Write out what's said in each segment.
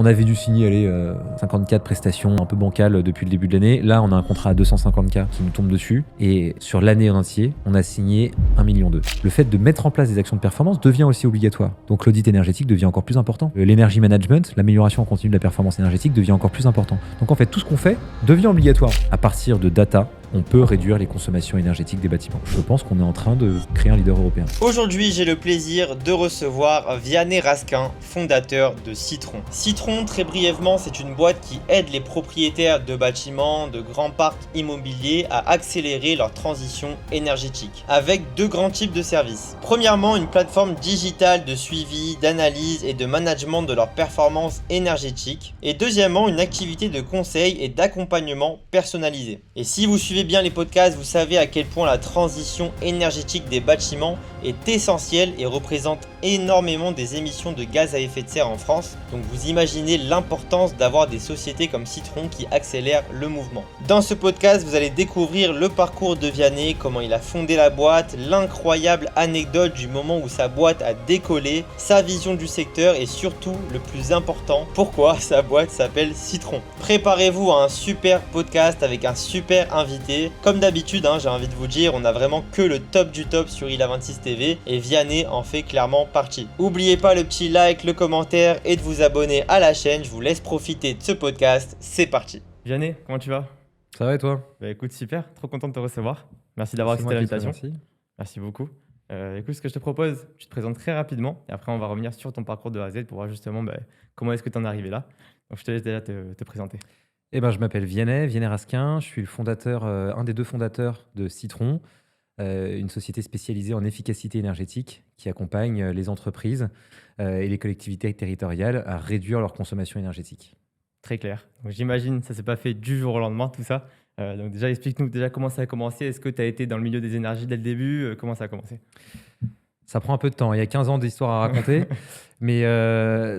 avait dû signer 54 prestations un peu bancales depuis le début de l'année. Là, on a un contrat à 250K qui nous tombe dessus. Et sur l'année en entier, on a signé 1,2 million. Le fait de mettre en place des actions de performance devient aussi obligatoire. Donc l'audit énergétique devient encore plus important. L'energy management, l'amélioration en continu de la performance énergétique devient encore plus important. Donc en fait, tout ce qu'on fait devient obligatoire. À partir de data, on peut réduire les consommations énergétiques des bâtiments. Je pense qu'on est en train de créer un leader européen. Aujourd'hui, j'ai le plaisir de recevoir Vianney Raskin, fondateur de Citron. Citron, très brièvement, c'est une boîte qui aide les propriétaires de bâtiments, de grands parcs immobiliers à accélérer leur transition énergétique, avec deux grands types de services. Premièrement, une plateforme digitale de suivi, d'analyse et de management de leur performance énergétique. Et deuxièmement, une activité de conseil et d'accompagnement personnalisé. Et si vous suivez bien les podcasts, vous savez à quel point la transition énergétique des bâtiments est essentielle et représente énormément des émissions de gaz à effet de serre en France. Donc vous imaginez l'importance d'avoir des sociétés comme Citron qui accélèrent le mouvement. Dans ce podcast, vous allez découvrir le parcours de Vianney, comment il a fondé la boîte, l'incroyable anecdote du moment où sa boîte a décollé, sa vision du secteur et surtout, le plus important, pourquoi sa boîte s'appelle Citron. Préparez-vous à un super podcast avec un super invité. Comme d'habitude, j'ai envie de vous dire, on a vraiment que le top du top sur ILA26 TV et Vianney en fait clairement partie. N'oubliez pas le petit like, le commentaire et de vous abonner à la chaîne. Je vous laisse profiter de ce podcast. C'est parti. Vianney, comment tu vas? Ça va et toi? Bah écoute, super, trop content de te recevoir. Merci d'avoir accepté l'invitation. Merci beaucoup. Écoute, ce que je te propose, tu te présentes très rapidement et après on va revenir sur ton parcours de A à Z pour voir justement comment est-ce que tu en es arrivé là. Donc je te laisse déjà te présenter. Je m'appelle Vianney Raskin, je suis le fondateur, un des deux fondateurs de Citron, une société spécialisée en efficacité énergétique qui accompagne les entreprises et les collectivités territoriales à réduire leur consommation énergétique. Très clair. Donc, j'imagine que ça ne s'est pas fait du jour au lendemain, tout ça. Donc déjà, explique-nous déjà comment ça a commencé. Est-ce que tu as été dans le milieu des énergies dès le début? Comment ça a commencé? Ça prend un peu de temps, il y a 15 ans d'histoire à raconter, mais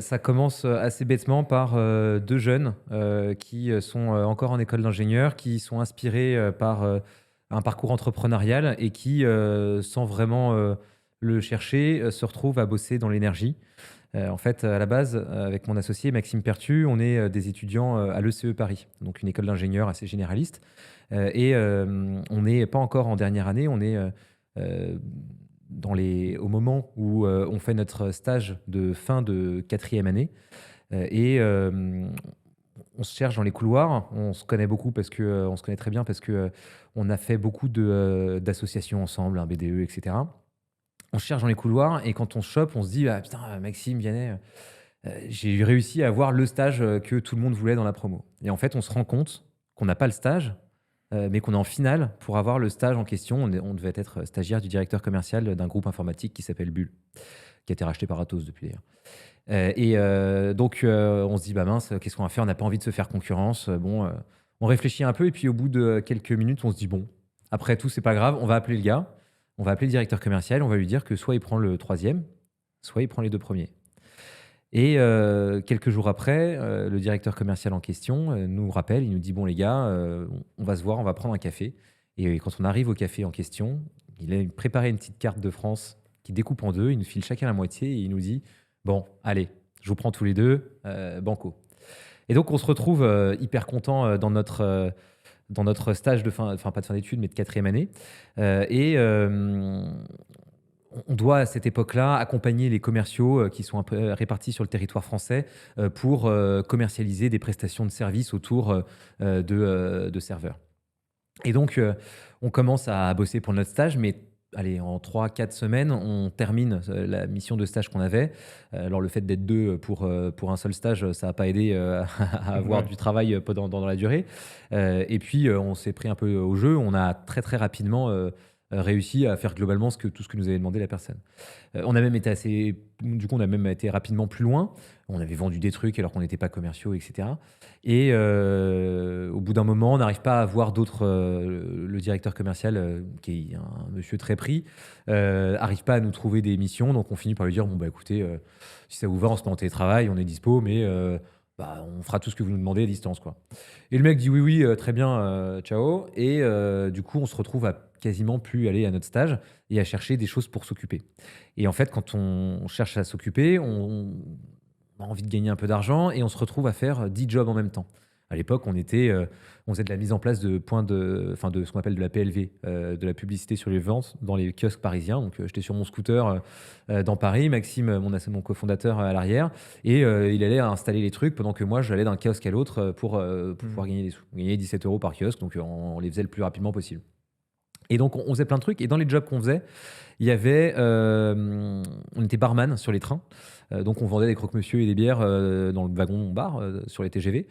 ça commence assez bêtement par deux jeunes qui sont encore en école d'ingénieur, qui sont inspirés par un parcours entrepreneurial et qui, sans vraiment le chercher, se retrouvent à bosser dans l'énergie. En fait, à la base, avec mon associé Maxime Pertu, on est des étudiants à l'ECE Paris, donc une école d'ingénieurs assez généraliste. On n'est pas encore en dernière année, on est au moment où on fait notre stage de fin de 4e année. On se cherche dans les couloirs, on se connaît beaucoup on se connaît très bien parce que on a fait beaucoup d'associations ensemble, un BDE, etc. On se cherche dans les couloirs et quand on se chope, on se dit « Ah putain, Maxime, Vianney, j'ai réussi à avoir le stage que tout le monde voulait dans la promo. » Et en fait, on se rend compte qu'on n'a pas le stage, mais qu'on est en finale pour avoir le stage en question. On devait être stagiaire du directeur commercial d'un groupe informatique qui s'appelle Bull, qui a été racheté par Atos depuis d'ailleurs. Donc, on se dit « Bah mince, qu'est-ce qu'on va faire? On n'a pas envie de se faire concurrence. » On réfléchit un peu et puis au bout de quelques minutes, on se dit « Bon, après tout, c'est pas grave, on va appeler le gars. » On va appeler le directeur commercial, on va lui dire que soit il prend le 3e, soit il prend les 2 premiers. Et quelques jours après, le directeur commercial en question nous rappelle, il nous dit « Bon les gars, on va se voir, on va prendre un café. » Et quand on arrive au café en question, il a préparé une petite carte de France qui découpe en deux, il nous file chacun la moitié et il nous dit « Bon, allez, je vous prends tous les deux, banco. » Et donc on se retrouve hyper content dans notre stage de fin, pas de fin d'études, mais de 4e année. On doit à cette époque-là accompagner les commerciaux qui sont un peu répartis sur le territoire français pour commercialiser des prestations de services autour de serveurs. Et donc, on commence à bosser pour notre stage, mais allez, en 3-4 semaines, on termine la mission de stage qu'on avait. Alors, le fait d'être deux pour un seul stage, ça n'a pas aidé à avoir du travail dans la durée. Et puis, on s'est pris un peu au jeu. On a très, très rapidement réussi à faire globalement tout ce que nous avait demandé la personne. On a même été rapidement plus loin. On avait vendu des trucs alors qu'on n'était pas commerciaux, etc. Et au bout d'un moment, on n'arrive pas à voir d'autres. Le directeur commercial, qui est un monsieur très pris, n'arrive pas à nous trouver des missions. Donc on finit par lui dire bon, écoutez, si ça vous va, on se met en télétravail, on est dispo, mais on fera tout ce que vous nous demandez à distance, quoi. Et le mec dit oui, très bien, ciao. Et du coup, on se retrouve à quasiment plus aller à notre stage et à chercher des choses pour s'occuper. Et en fait, quand on cherche à s'occuper, on a envie de gagner un peu d'argent et on se retrouve à faire 10 jobs en même temps. À l'époque, on faisait de la mise en place de points de ce qu'on appelle de la PLV, de la publicité sur les ventes dans les kiosques parisiens. Donc, j'étais sur mon scooter dans Paris, Maxime, mon cofondateur, à l'arrière, et il allait installer les trucs pendant que moi, j'allais d'un kiosque à l'autre pour pouvoir gagner des sous. On gagnait 17 euros par kiosque, donc on les faisait le plus rapidement possible. Et donc, on faisait plein de trucs. Et dans les jobs qu'on faisait, il y avait, on était barman sur les trains. Donc, on vendait des croque-monsieur et des bières dans le wagon-bar sur les TGV.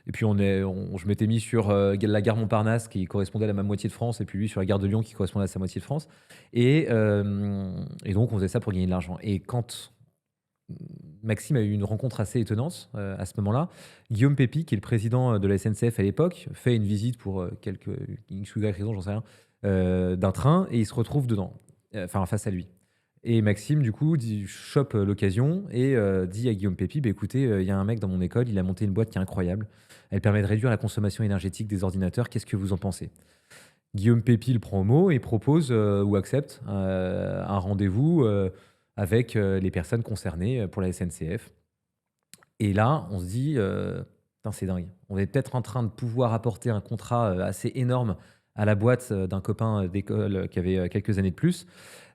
Et puis, je m'étais mis sur la gare Montparnasse qui correspondait à ma moitié de France. Et puis, lui, sur la gare de Lyon qui correspondait à sa moitié de France. Et donc, on faisait ça pour gagner de l'argent. Et quand Maxime a eu une rencontre assez étonnante à ce moment-là, Guillaume Pépi, qui est le président de la SNCF à l'époque, fait une visite pour quelques X ou Y raisons, j'en sais rien, d'un train et il se retrouve dedans, enfin face à lui. Et Maxime, du coup, chope l'occasion et dit à Guillaume Pépi, bah, écoutez, il y a un mec dans mon école, il a monté une boîte qui est incroyable. Elle permet de réduire la consommation énergétique des ordinateurs. Qu'est-ce que vous en pensez? Guillaume Pépi le prend au mot et propose ou accepte un rendez-vous avec les personnes concernées pour la SNCF. Et là, on se dit, putain, c'est dingue. On est peut-être en train de pouvoir apporter un contrat assez énorme à la boîte d'un copain d'école qui avait quelques années de plus.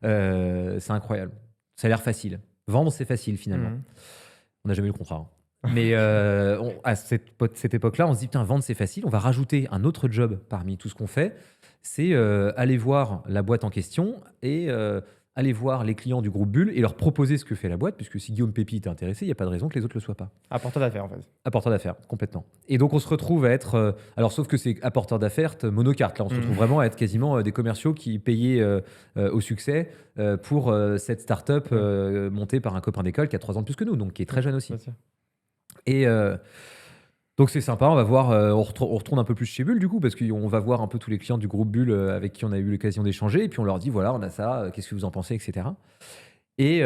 C'est incroyable. Ça a l'air facile. Vendre, c'est facile finalement. On n'a jamais eu le contrat, hein. Mais à cette époque-là, on se dit, putain, vendre, c'est facile. On va rajouter un autre job parmi tout ce qu'on fait. C'est aller voir la boîte en question et aller voir les clients du groupe Bull et leur proposer ce que fait la boîte, puisque si Guillaume Pépi est intéressé, il n'y a pas de raison que les autres ne le soient pas. Apporteur d'affaires, en fait. Apporteur d'affaires, complètement. Et donc, on se retrouve à être... alors, sauf que c'est apporteur d'affaires monocarte. Là, on se retrouve vraiment à être quasiment des commerciaux qui payaient au succès pour cette start-up montée par un copain d'école qui a 3 ans de plus que nous, donc qui est très jeune aussi. Et donc, c'est sympa. On va voir, on retourne un peu plus chez Bull, du coup, parce qu'on va voir un peu tous les clients du groupe Bull avec qui on a eu l'occasion d'échanger. Et puis, on leur dit, voilà, on a ça, qu'est-ce que vous en pensez, etc. Et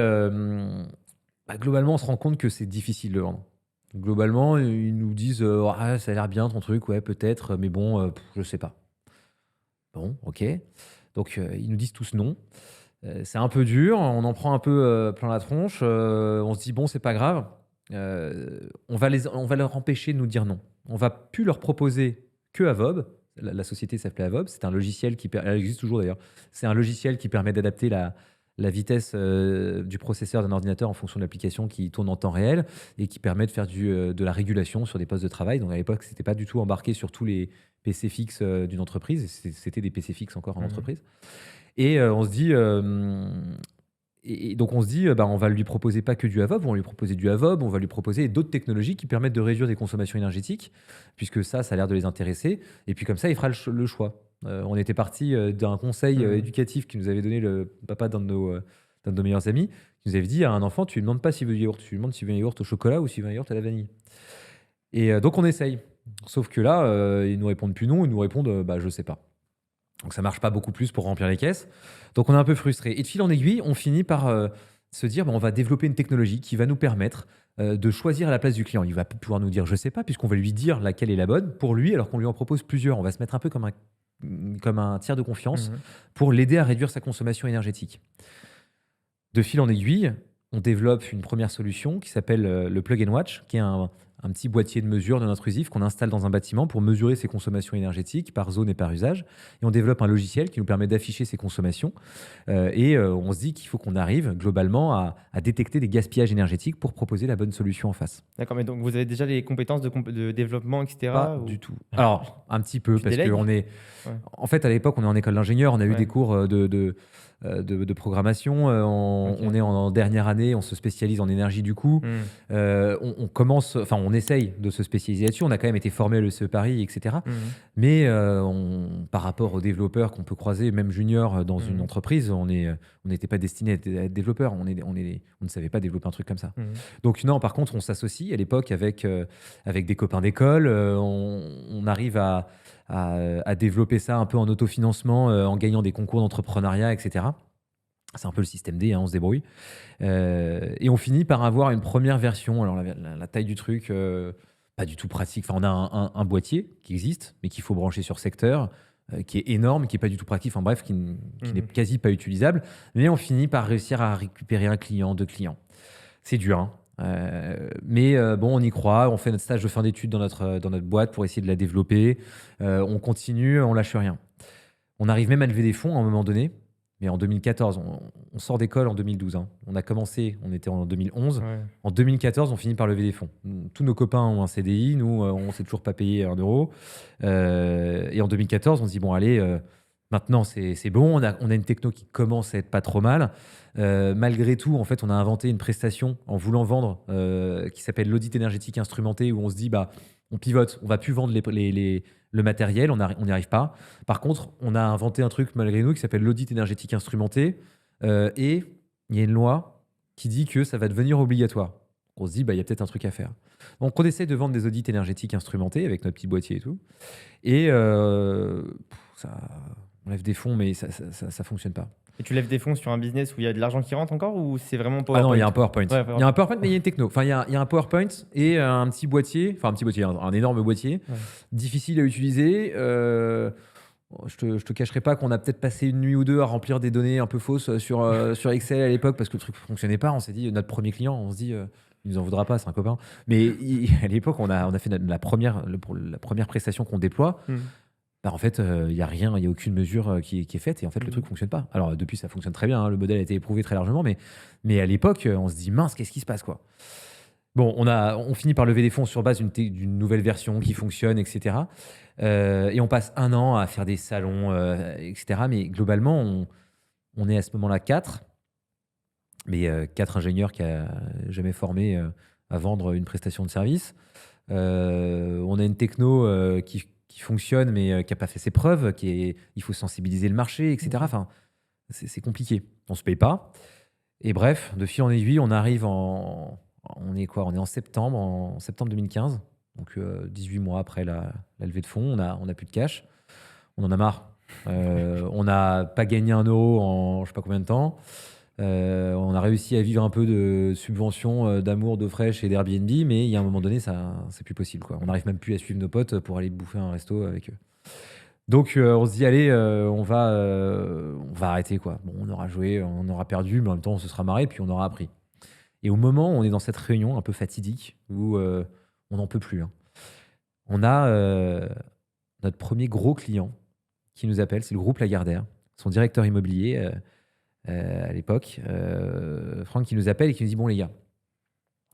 globalement, on se rend compte que c'est difficile de vendre. Globalement, ils nous disent ah, ça a l'air bien ton truc, ouais, peut-être, mais bon, je sais pas. Bon, ok. Donc, ils nous disent tous non. C'est un peu dur, on en prend un peu plein la tronche. On se dit, bon, c'est pas grave. On va leur empêcher de nous dire non. On va plus leur proposer que Avob. La société s'appelait Avob. C'est un logiciel elle existe toujours d'ailleurs. C'est un logiciel qui permet d'adapter la vitesse du processeur d'un ordinateur en fonction de l'application qui tourne en temps réel et qui permet de faire de la régulation sur des postes de travail. Donc à l'époque, c'était pas du tout embarqué sur tous les PC fixes d'une entreprise. C'était des PC fixes encore en entreprise. Et on se dit... Et donc on se dit, on va lui proposer pas que du Avob, on va lui proposer du Avob, on va lui proposer d'autres technologies qui permettent de réduire des consommations énergétiques, puisque ça a l'air de les intéresser. Et puis comme ça, il fera le choix. On était parti d'un conseil éducatif qui nous avait donné le papa d'un de nos meilleurs amis, qui nous avait dit à un enfant, tu lui demandes pas s'il veut du yaourt, tu lui demandes s'il veut un yaourt au chocolat ou s'il veut un yaourt à la vanille. Et donc on essaye. Sauf que là, ils nous répondent plus non, ils nous répondent, je sais pas. Donc ça marche pas beaucoup plus pour remplir les caisses. Donc on est un peu frustré. Et de fil en aiguille, on finit par se dire on va développer une technologie qui va nous permettre de choisir à la place du client. Il va pouvoir nous dire je sais pas, puisqu'on va lui dire laquelle est la bonne pour lui, alors qu'on lui en propose plusieurs. On va se mettre un peu comme un tiers de confiance pour l'aider à réduire sa consommation énergétique. De fil en aiguille, on développe une première solution qui s'appelle le Plug and Watch, qui est un petit boîtier de mesure non intrusif qu'on installe dans un bâtiment pour mesurer ses consommations énergétiques par zone et par usage. Et on développe un logiciel qui nous permet d'afficher ses consommations. On se dit qu'il faut qu'on arrive globalement à détecter des gaspillages énergétiques pour proposer la bonne solution en face. D'accord, mais donc vous avez déjà les compétences de développement, etc. Pas du tout. Alors, un petit peu, parce délègues qu'on est... Ouais. En fait, à l'époque, on est en école d'ingénieur, on a eu des cours de programmation. On est en dernière année, on se spécialise en énergie du coup. On commence, enfin on essaye de se spécialiser là-dessus. On a quand même été formé à l'ECE Paris, etc. Mais par rapport aux développeurs qu'on peut croiser, même junior dans une entreprise, on n'était pas destiné à être développeur. On ne savait pas développer un truc comme ça. Donc non, par contre, on s'associe à l'époque avec des copains d'école. On arrive à développer ça un peu en autofinancement, en gagnant des concours d'entrepreneuriat, etc. C'est un peu le système D, on se débrouille. Et on finit par avoir une première version. Alors la taille du truc, pas du tout pratique. Enfin, on a un boîtier qui existe, mais qu'il faut brancher sur secteur, qui est énorme, qui n'est pas du tout pratique. Enfin bref, qui n'est quasi pas utilisable. Mais on finit par réussir à récupérer un client, 2 clients. C'est dur, hein. Mais bon, on y croit, on fait notre stage de fin d'études dans notre boîte pour essayer de la développer. On continue, on lâche rien. On arrive même à lever des fonds à un moment donné, mais en 2014. On sort d'école en 2012, hein. On a commencé, on était en 2011. Ouais. En 2014, on finit par lever des fonds. Tous nos copains ont un CDI, nous, on ne s'est toujours pas payé 1 euro. Et en 2014, on se dit, bon, allez, maintenant, c'est bon. On a une techno qui commence à être pas trop mal. Malgré tout, en fait, on a inventé une prestation en voulant vendre qui s'appelle l'audit énergétique instrumenté, où on se dit, bah, on pivote, on va plus vendre le matériel, on n'y arrive pas. Par contre, on a inventé un truc malgré nous qui s'appelle l'audit énergétique instrumenté. Et il y a une loi qui dit que ça va devenir obligatoire. On se dit, bah, il y a peut-être un truc à faire. Donc, on essaie de vendre des audits énergétiques instrumentés avec notre petit boîtier et tout. Et on lève des fonds, mais ça fonctionne pas. Et tu lèves des fonds sur un business où il y a de l'argent qui rentre encore ou c'est vraiment Ah PowerPoint? non, il y a un PowerPoint. Ouais, Il y a un PowerPoint, mais il y a une techno. Enfin, il y a un PowerPoint et un petit boîtier, un énorme boîtier, Ouais. difficile à utiliser. Je te cacherai pas qu'on a peut-être passé une nuit ou deux à remplir des données un peu fausses sur Excel à l'époque parce que le truc fonctionnait pas. On s'est dit, notre premier client, on se dit, il nous en voudra pas, c'est un copain. Mais à l'époque, on a fait la première prestation qu'on déploie. Bah, en fait, il n'y a rien, il n'y a aucune mesure qui est faite et en fait, le truc ne fonctionne pas. Alors, depuis, ça fonctionne très bien, hein, le modèle a été éprouvé très largement, mais à l'époque, on se dit, mince, qu'est-ce qui se passe, quoi? Bon, on finit par lever des fonds sur base d'une nouvelle version qui fonctionne, etc. Et on passe 1 an à faire des salons, etc. Mais globalement, on est à ce moment-là 4, mais 4 ingénieurs qui a jamais formé à vendre une prestation de service. On a une techno qui fonctionne, mais qui n'a pas fait ses preuves, il faut sensibiliser le marché, etc. Enfin, c'est compliqué. On ne se paye pas. Et bref, de fil en aiguille, on arrive on est en septembre 2015. Donc 18 mois après la levée de fonds, on a plus de cash. On en a marre. On n'a pas gagné 1 euro en je sais pas combien de temps. On a réussi à vivre un peu de subventions d'amour, d'eau fraîche et d'Airbnb, mais il y a un moment donné, c'est plus possible, quoi. On n'arrive même plus à suivre nos potes pour aller bouffer un resto avec eux. Donc on se dit, allez, on va arrêter, quoi. Bon, on aura joué, on aura perdu, mais en même temps, on se sera marré, puis on aura appris. Et au moment où on est dans cette réunion un peu fatidique, où on n'en peut plus, hein, on a notre premier gros client qui nous appelle, c'est le groupe Lagardère, son directeur immobilier à l'époque, Franck, qui nous appelle et qui nous dit, bon les gars,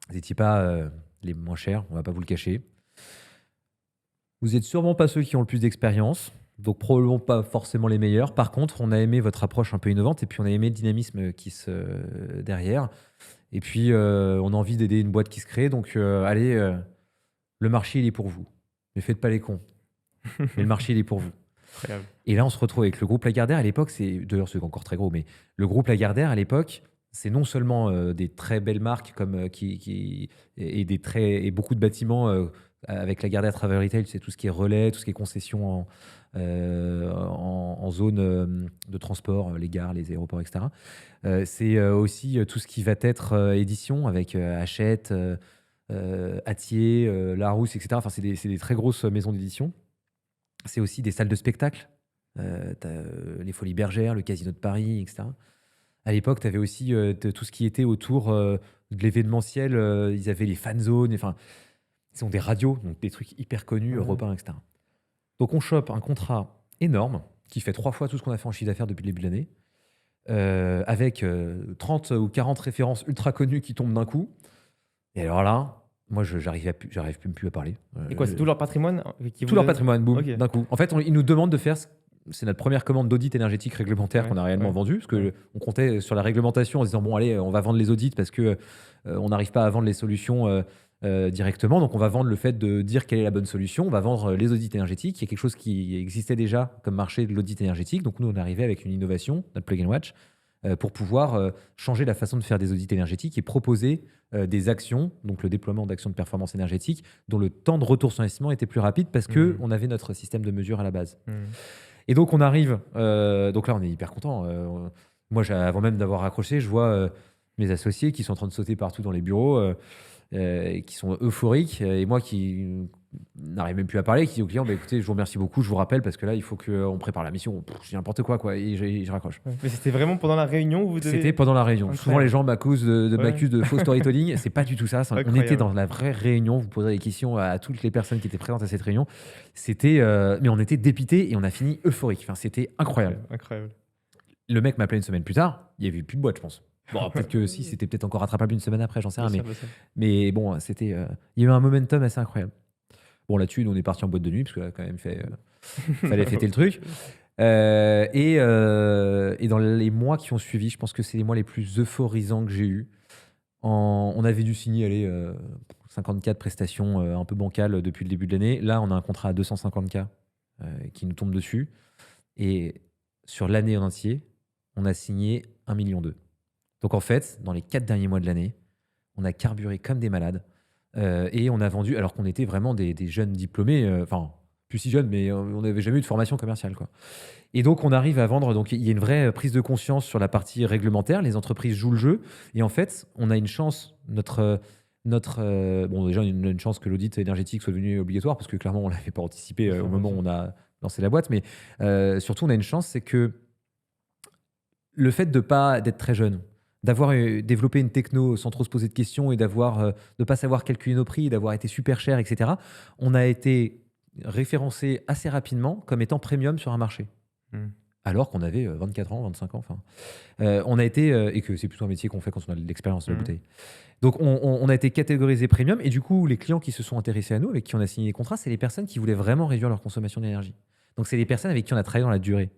vous n'étiez pas les moins chers, on va pas vous le cacher. Vous êtes sûrement pas ceux qui ont le plus d'expérience, donc probablement pas forcément les meilleurs. Par contre, on a aimé votre approche un peu innovante et puis on a aimé le dynamisme derrière. Et puis, on a envie d'aider une boîte qui se crée. Donc, allez, le marché, il est pour vous. Ne faites pas les cons. Mais le marché, il est pour vous. Incroyable. Et là, on se retrouve avec le groupe Lagardère. À l'époque, d'ailleurs, c'est encore très gros, mais le groupe Lagardère, à l'époque, c'est non seulement des très belles marques et beaucoup de bâtiments avec Lagardère Travel Retail, c'est tout ce qui est relais, tout ce qui est concession en zone de transport, les gares, les aéroports, etc. C'est aussi tout ce qui va être édition avec Hachette, Hatier, Larousse, etc. Enfin, c'est des très grosses maisons d'édition. C'est aussi des salles de spectacle. T'as les Folies Bergères, le Casino de Paris, etc. À l'époque, tu avais aussi tout ce qui était autour de l'événementiel. Ils avaient les fan zones. Enfin, ils ont des radios, donc des trucs hyper connus, Europe 1, etc. Donc, on chope un contrat énorme qui fait 3 fois tout ce qu'on a fait en chiffre d'affaires depuis le début de l'année, avec 30 ou 40 références ultra connues qui tombent d'un coup. Et alors là, moi, j'arrive même plus à parler. Et quoi, c'est tout leur patrimoine qui Tout vous leur donne- patrimoine, boum, Ok. d'un coup. En fait, ils nous demandent de faire. C'est notre première commande d'audit énergétique réglementaire Ouais, qu'on a réellement ouais. vendue, parce qu'on comptait sur la réglementation en se disant, bon, allez, on va vendre les audits parce que on n'arrive pas à vendre les solutions directement. Donc, on va vendre le fait de dire quelle est la bonne solution. On va vendre les audits énergétiques. Il y a quelque chose qui existait déjà comme marché de l'audit énergétique. Donc, nous, on est arrivé avec une innovation, notre Plug and Watch, pour pouvoir changer la façon de faire des audits énergétiques et proposer des actions, donc le déploiement d'actions de performance énergétique, dont le temps de retour sur investissement était plus rapide parce qu'on avait notre système de mesure à la base. Et donc on arrive, donc là on est hyper content. Moi, avant même d'avoir raccroché, je vois mes associés qui sont en train de sauter partout dans les bureaux, et qui sont euphoriques, et moi qui n'arrive même plus à parler, qui dit au client, bah, écoutez, je vous remercie beaucoup, je vous rappelle parce que là, il faut qu'on prépare la mission. Pff, je dis n'importe quoi, et je raccroche. Ouais. Mais c'était vraiment pendant la réunion où vous devez. C'était pendant la réunion. Incroyable. Souvent, les gens Ouais. m'accusent de faux storytelling. C'est pas du tout ça. On était Incroyable. dans la vraie réunion. Vous poserez des questions à toutes les personnes qui étaient présentes à cette réunion. Mais on était dépités et on a fini euphorique. Enfin, c'était incroyable. Incroyable. Le mec m'appelait une semaine plus tard. Il y avait plus de boîte, je pense. Bon, peut-être que si, c'était peut-être encore rattrapable une semaine après, j'en sais rien. Bien sûr, bien sûr. Mais bon, c'était. Il y a eu un momentum assez incroyable. Bon, là-dessus, nous, on est parti en boîte de nuit parce que là, quand même, fallait fêter le truc. Et dans les mois qui ont suivi, je pense que c'est les mois les plus euphorisants que j'ai eus. On avait dû signer 54 prestations un peu bancales depuis le début de l'année. Là, on a un contrat à 250K qui nous tombe dessus. Et sur l'année en entier, on a signé 1,2 million. Donc en fait, dans les 4 derniers mois de l'année, on a carburé comme des malades. Et on a vendu, alors qu'on était vraiment des jeunes diplômés, enfin, plus si jeunes, mais on n'avait jamais eu de formation commerciale, quoi. Et donc, on arrive à vendre. Donc, il y a une vraie prise de conscience sur la partie réglementaire. Les entreprises jouent le jeu. Et en fait, on a une chance. Bon, déjà, une chance que l'audit énergétique soit devenu obligatoire, parce que clairement, on ne l'avait pas anticipé au moment où on a lancé la boîte. Mais surtout, on a une chance, c'est que le fait de pas d'être très jeune, d'avoir développé une techno sans trop se poser de questions et de ne pas savoir calculer nos prix, d'avoir été super cher, etc., on a été référencé assez rapidement comme étant premium sur un marché. Alors qu'on avait 24 ans, 25 ans. Enfin, on a été, et que c'est plutôt un métier qu'on fait quand on a de l'expérience de la bouteille. Donc, on a été catégorisé premium. Et du coup, les clients qui se sont intéressés à nous, avec qui on a signé des contrats, c'est les personnes qui voulaient vraiment réduire leur consommation d'énergie. Donc, c'est les personnes avec qui on a travaillé dans la durée.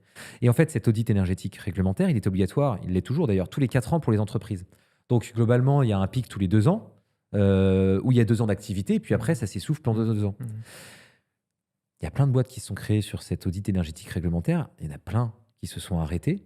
Et en fait, cet audit énergétique réglementaire, il est obligatoire, il l'est toujours d'ailleurs, tous les 4 ans pour les entreprises. Donc, globalement, il y a un pic tous les 2 ans, où il y a 2 ans d'activité, et puis après, ça s'essouffle pendant 2 ans. Il y a plein de boîtes qui se sont créées sur cet audit énergétique réglementaire. Il y en a plein qui se sont arrêtés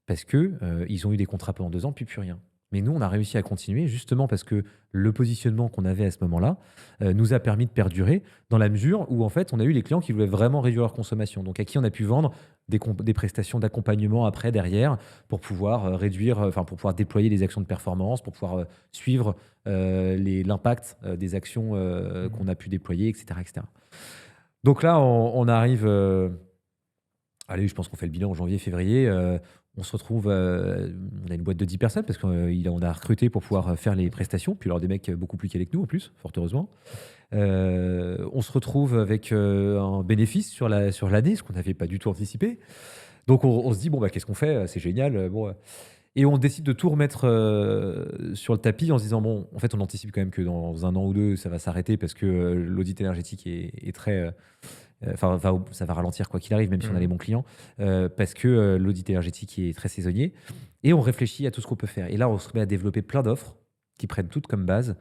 parce qu'ils ont eu des contrats pendant 2 ans, puis plus rien. Mais nous, on a réussi à continuer justement parce que le positionnement qu'on avait à ce moment-là nous a permis de perdurer dans la mesure où en fait, on a eu les clients qui voulaient vraiment réduire leur consommation. Donc à qui on a pu vendre des prestations d'accompagnement après, derrière, pour pouvoir pour pouvoir déployer des actions de performance, pour pouvoir suivre l'impact des actions qu'on a pu déployer, etc. etc. Donc là, on arrive. Allez, je pense qu'on fait le bilan en janvier, février. On se retrouve. On a une boîte de 10 personnes parce qu'on a recruté pour pouvoir faire les prestations. Puis alors, des mecs beaucoup plus calés que nous, en plus, fort heureusement. On se retrouve avec un bénéfice sur l'année, ce qu'on n'avait pas du tout anticipé. Donc, on se dit, bon, bah, qu'est-ce qu'on fait? C'est génial. Bon. Et on décide de tout remettre sur le tapis en se disant, bon, en fait, on anticipe quand même que dans 1 an ou 2, ça va s'arrêter parce que l'audit énergétique est très. Ça va ralentir quoi qu'il arrive, même si on a les bons clients, parce que l'audit énergétique est très saisonnier. Et on réfléchit à tout ce qu'on peut faire. Et là, on se met à développer plein d'offres qui prennent toutes comme base.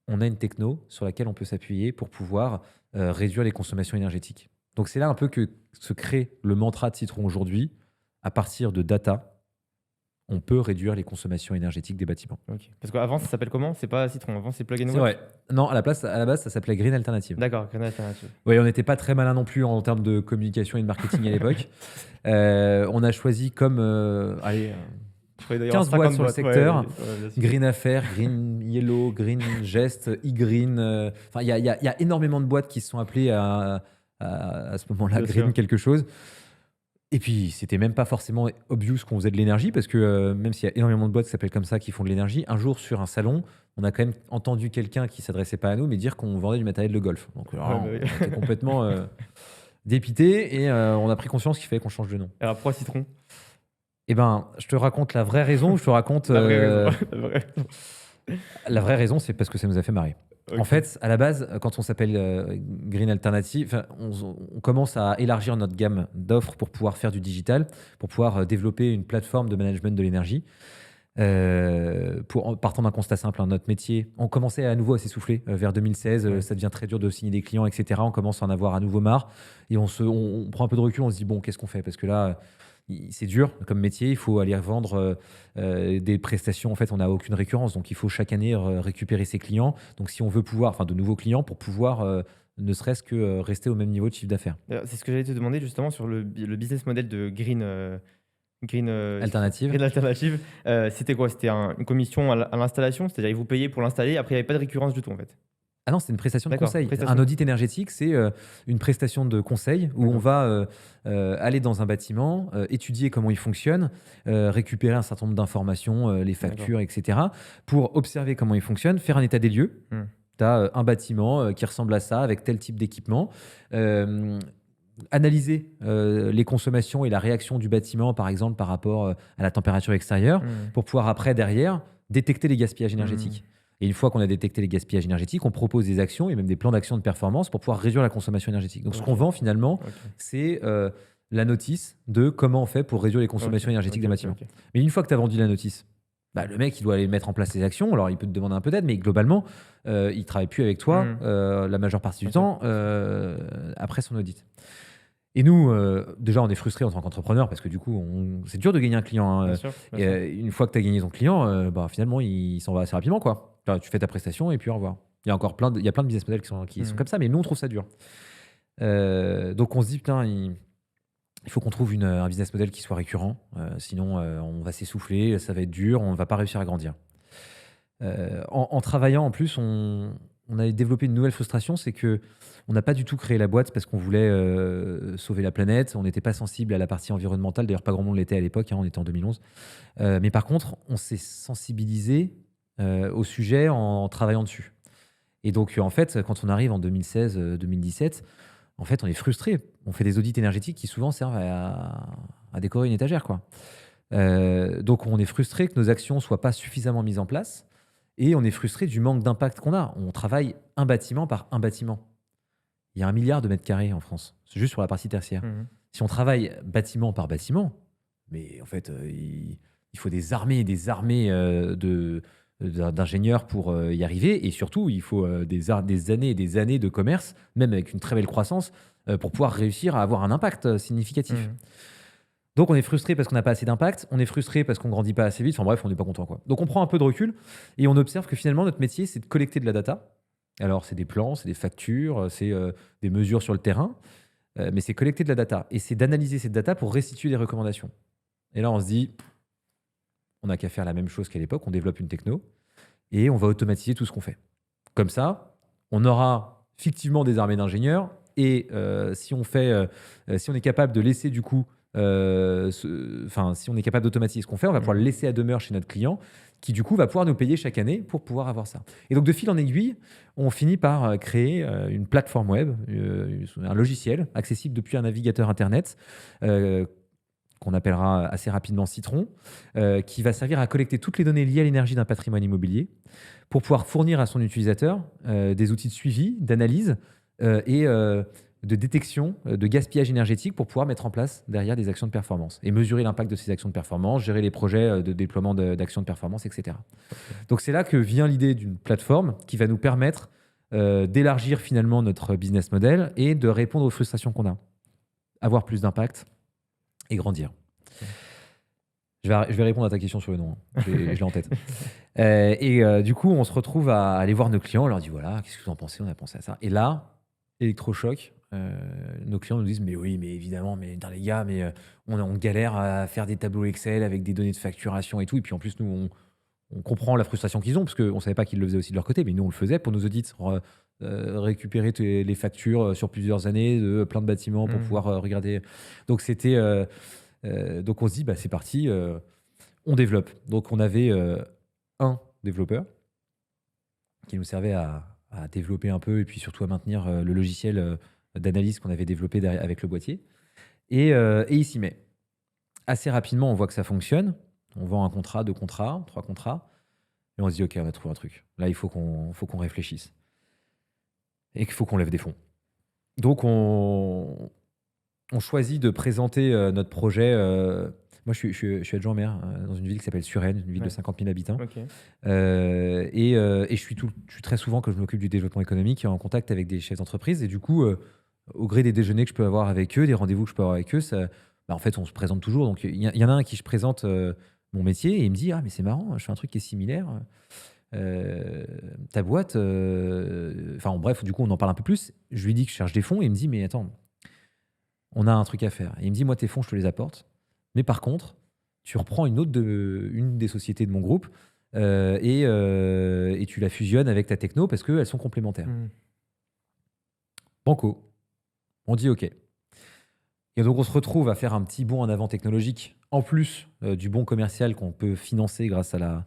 On a une techno sur laquelle on peut s'appuyer pour pouvoir réduire les consommations énergétiques. Donc, c'est là un peu que se crée le mantra de Citron aujourd'hui. À partir de data, on peut réduire les consommations énergétiques des bâtiments. Ok. Parce qu'avant, ça s'appelle comment? C'est pas Citron, avant c'est Plug and C'est Work. vrai. Non, à la base, ça s'appelait Green Alternative. D'accord, Green Alternative. Oui, on n'était pas très malin non plus en termes de communication et de marketing à l'époque. On a choisi comme 15 boîtes sur le secteur. Green Affaires, Green Yellow, Green Gest, e-Green. Enfin, il y a énormément de boîtes qui se sont appelées à ce moment-là Bien Green sûr. quelque chose. Et puis, c'était même pas forcément obvious qu'on faisait de l'énergie, parce que même s'il y a énormément de boîtes qui s'appellent comme ça, qui font de l'énergie, un jour sur un salon, on a quand même entendu quelqu'un qui s'adressait pas à nous, mais dire qu'on vendait du matériel de golf. Donc, alors, Ouais, bah oui. on était complètement dépité et on a pris conscience qu'il fallait qu'on change de nom. Alors pourquoi Citron? Eh ben, je te raconte la vraie raison, ou je te raconte. La vraie raison. La vraie raison. La vraie raison, c'est parce que ça nous a fait marrer. Ok. En fait, à la base, quand on s'appelle Green Alternative, on commence à élargir notre gamme d'offres pour pouvoir faire du digital, pour pouvoir développer une plateforme de management de l'énergie. Partant d'un constat simple, hein, notre métier, on commençait à nouveau à s'essouffler vers 2016, Ouais. ça devient très dur de signer des clients, etc. On commence à en avoir à nouveau marre et on prend un peu de recul, on se dit bon, qu'est-ce qu'on fait? Parce que là, c'est dur comme métier, il faut aller vendre des prestations. En fait, on n'a aucune récurrence, donc il faut chaque année récupérer ses clients. Donc si on veut pouvoir, de nouveaux clients pour pouvoir ne serait-ce que rester au même niveau de chiffre d'affaires. C'est ce que j'allais te demander justement sur le business model de Green Alternative. Green Alternative. C'était quoi? C'était une commission à l'installation, c'est-à-dire ils vous payaient pour l'installer, après il n'y avait pas de récurrence du tout en fait. Ah non, c'est une prestation de D'accord, conseil. prestation. Un audit énergétique, c'est une prestation de conseil où on D'accord. va aller dans un bâtiment, étudier comment il fonctionne, récupérer un certain nombre d'informations, les D'accord. factures, etc., pour observer comment il fonctionne, faire un état des lieux. Mmh. Tu as un bâtiment qui ressemble à ça, avec tel type d'équipement. Euh, Analyser les consommations et la réaction du bâtiment, par exemple, par rapport à la température extérieure, Mmh. pour pouvoir après, derrière, détecter les gaspillages Mmh. énergétiques. Et une fois qu'on a détecté les gaspillages énergétiques, on propose des actions et même des plans d'action de performance pour pouvoir réduire la consommation énergétique. Donc, ce qu'on OK. vend finalement, OK. c'est la notice de comment on fait pour réduire les consommations OK. énergétiques OK, des OK, bâtiments. OK. Mais une fois que tu as vendu la notice, bah, le mec, il doit aller mettre en place ses actions. Alors, il peut te demander un peu d'aide, mais globalement, il ne travaille plus avec toi Mmh. la majeure partie du Bien sûr, temps bien après son audit. Et nous, déjà, on est frustrés en tant qu'entrepreneur parce que du coup, c'est dur de gagner un client, hein. Bien sûr, bien Et sûr. une fois que tu as gagné ton client, bah, finalement, il s'en va assez rapidement, quoi. Enfin, tu fais ta prestation et puis au revoir. Il y a encore il y a plein de business models qui sont Mmh. comme ça, mais nous, on trouve ça dur. Donc, on se dit, putain, il faut qu'on trouve un business model qui soit récurrent. Sinon, on va s'essouffler, ça va être dur, on ne va pas réussir à grandir. En travaillant, en plus, on avait développé une nouvelle frustration, c'est que on n'a pas du tout créé la boîte parce qu'on voulait sauver la planète. On n'était pas sensible à la partie environnementale. D'ailleurs, pas grand monde l'était à l'époque. Hein, on était en 2011. Mais par contre, on s'est sensibilisé au sujet en travaillant dessus. Et donc, en fait, quand on arrive en 2016-2017, en fait, on est frustré. On fait des audits énergétiques qui souvent servent à décorer une étagère, quoi. Donc, on est frustré que nos actions soient pas suffisamment mises en place. Et on est frustré du manque d'impact qu'on a. On travaille un bâtiment par un bâtiment. Il y a 1 milliard de mètres carrés en France. C'est juste sur la partie tertiaire. Mmh. Si on travaille bâtiment par bâtiment, mais en fait, il faut des armées et des armées d'ingénieurs pour y arriver. Et surtout, il faut des années et des années de commerce, même avec une très belle croissance, pour pouvoir réussir à avoir un impact significatif. Mmh. Donc, on est frustré parce qu'on n'a pas assez d'impact. On est frustré parce qu'on grandit pas assez vite. Enfin bref, on n'est pas content, quoi. Donc, on prend un peu de recul et on observe que finalement, notre métier, c'est de collecter de la data. Alors, c'est des plans, c'est des factures, c'est des mesures sur le terrain, mais c'est collecter de la data. Et c'est d'analyser cette data pour restituer des recommandations. Et là, on se dit, on n'a qu'à faire la même chose qu'à l'époque. On développe une techno et on va automatiser tout ce qu'on fait. Comme ça, on aura fictivement des armées d'ingénieurs. Et si on est capable de laisser du coup si on est capable d'automatiser ce qu'on fait, on va pouvoir le laisser à demeure chez notre client qui du coup va pouvoir nous payer chaque année pour pouvoir avoir ça. Et donc de fil en aiguille, on finit par créer une plateforme web, un logiciel accessible depuis un navigateur internet qu'on appellera assez rapidement Citron, qui va servir à collecter toutes les données liées à l'énergie d'un patrimoine immobilier pour pouvoir fournir à son utilisateur des outils de suivi, d'analyse et de détection de gaspillage énergétique pour pouvoir mettre en place derrière des actions de performance et mesurer l'impact de ces actions de performance, gérer les projets de déploiement d'actions de performance, etc. Donc c'est là que vient l'idée d'une plateforme qui va nous permettre d'élargir finalement notre business model et de répondre aux frustrations qu'on a. Avoir plus d'impact et grandir. Je vais répondre à ta question sur le nom. Hein. Je l'ai en tête. Du coup, on se retrouve à aller voir nos clients. On leur dit voilà, qu'est-ce que vous en pensez? On a pensé à ça. Et là, électrochoc. Nos clients nous disent mais oui, mais évidemment, mais les gars, mais on galère à faire des tableaux Excel avec des données de facturation et tout. Et puis en plus, nous, on comprend la frustration qu'ils ont parce qu'on ne savait pas qu'ils le faisaient aussi de leur côté, mais nous, on le faisait pour nos audits, récupérer les factures sur plusieurs années de plein de bâtiments pour pouvoir regarder. Donc, donc on se dit bah, c'est parti, on développe. Donc, on avait un développeur qui nous servait à développer un peu et puis surtout à maintenir le logiciel d'analyse qu'on avait développé avec le boîtier. Et il s'y met. Assez rapidement, on voit que ça fonctionne. On vend un contrat, 2 contrats, 3 contrats. Et on se dit, OK, on va trouver un truc. Là, il faut qu'on réfléchisse. Et qu'il faut qu'on lève des fonds. Donc, on choisit de présenter notre projet. Moi, je suis adjoint maire dans une ville qui s'appelle Suresnes, une ville de 50 000 habitants. OK. Je suis très souvent, quand je m'occupe du développement économique, en contact avec des chefs d'entreprise. Et du coup, au gré des déjeuners que je peux avoir avec eux, des rendez-vous que je peux avoir avec eux, en fait, on se présente toujours. Donc, il y en a un qui je présente mon métier et il me dit « Ah, mais c'est marrant, je fais un truc qui est similaire. Ta boîte… Enfin, bref, du coup, on en parle un peu plus. Je lui dis que je cherche des fonds et il me dit « Mais attends, on a un truc à faire. » Et il me dit « Moi, tes fonds, je te les apporte. Mais par contre, tu reprends une des sociétés de mon groupe et tu la fusionnes avec ta techno parce qu'elles sont complémentaires. Banco. On dit OK. Et donc, on se retrouve à faire un petit bond en avant technologique, en plus du bond commercial qu'on peut financer grâce à la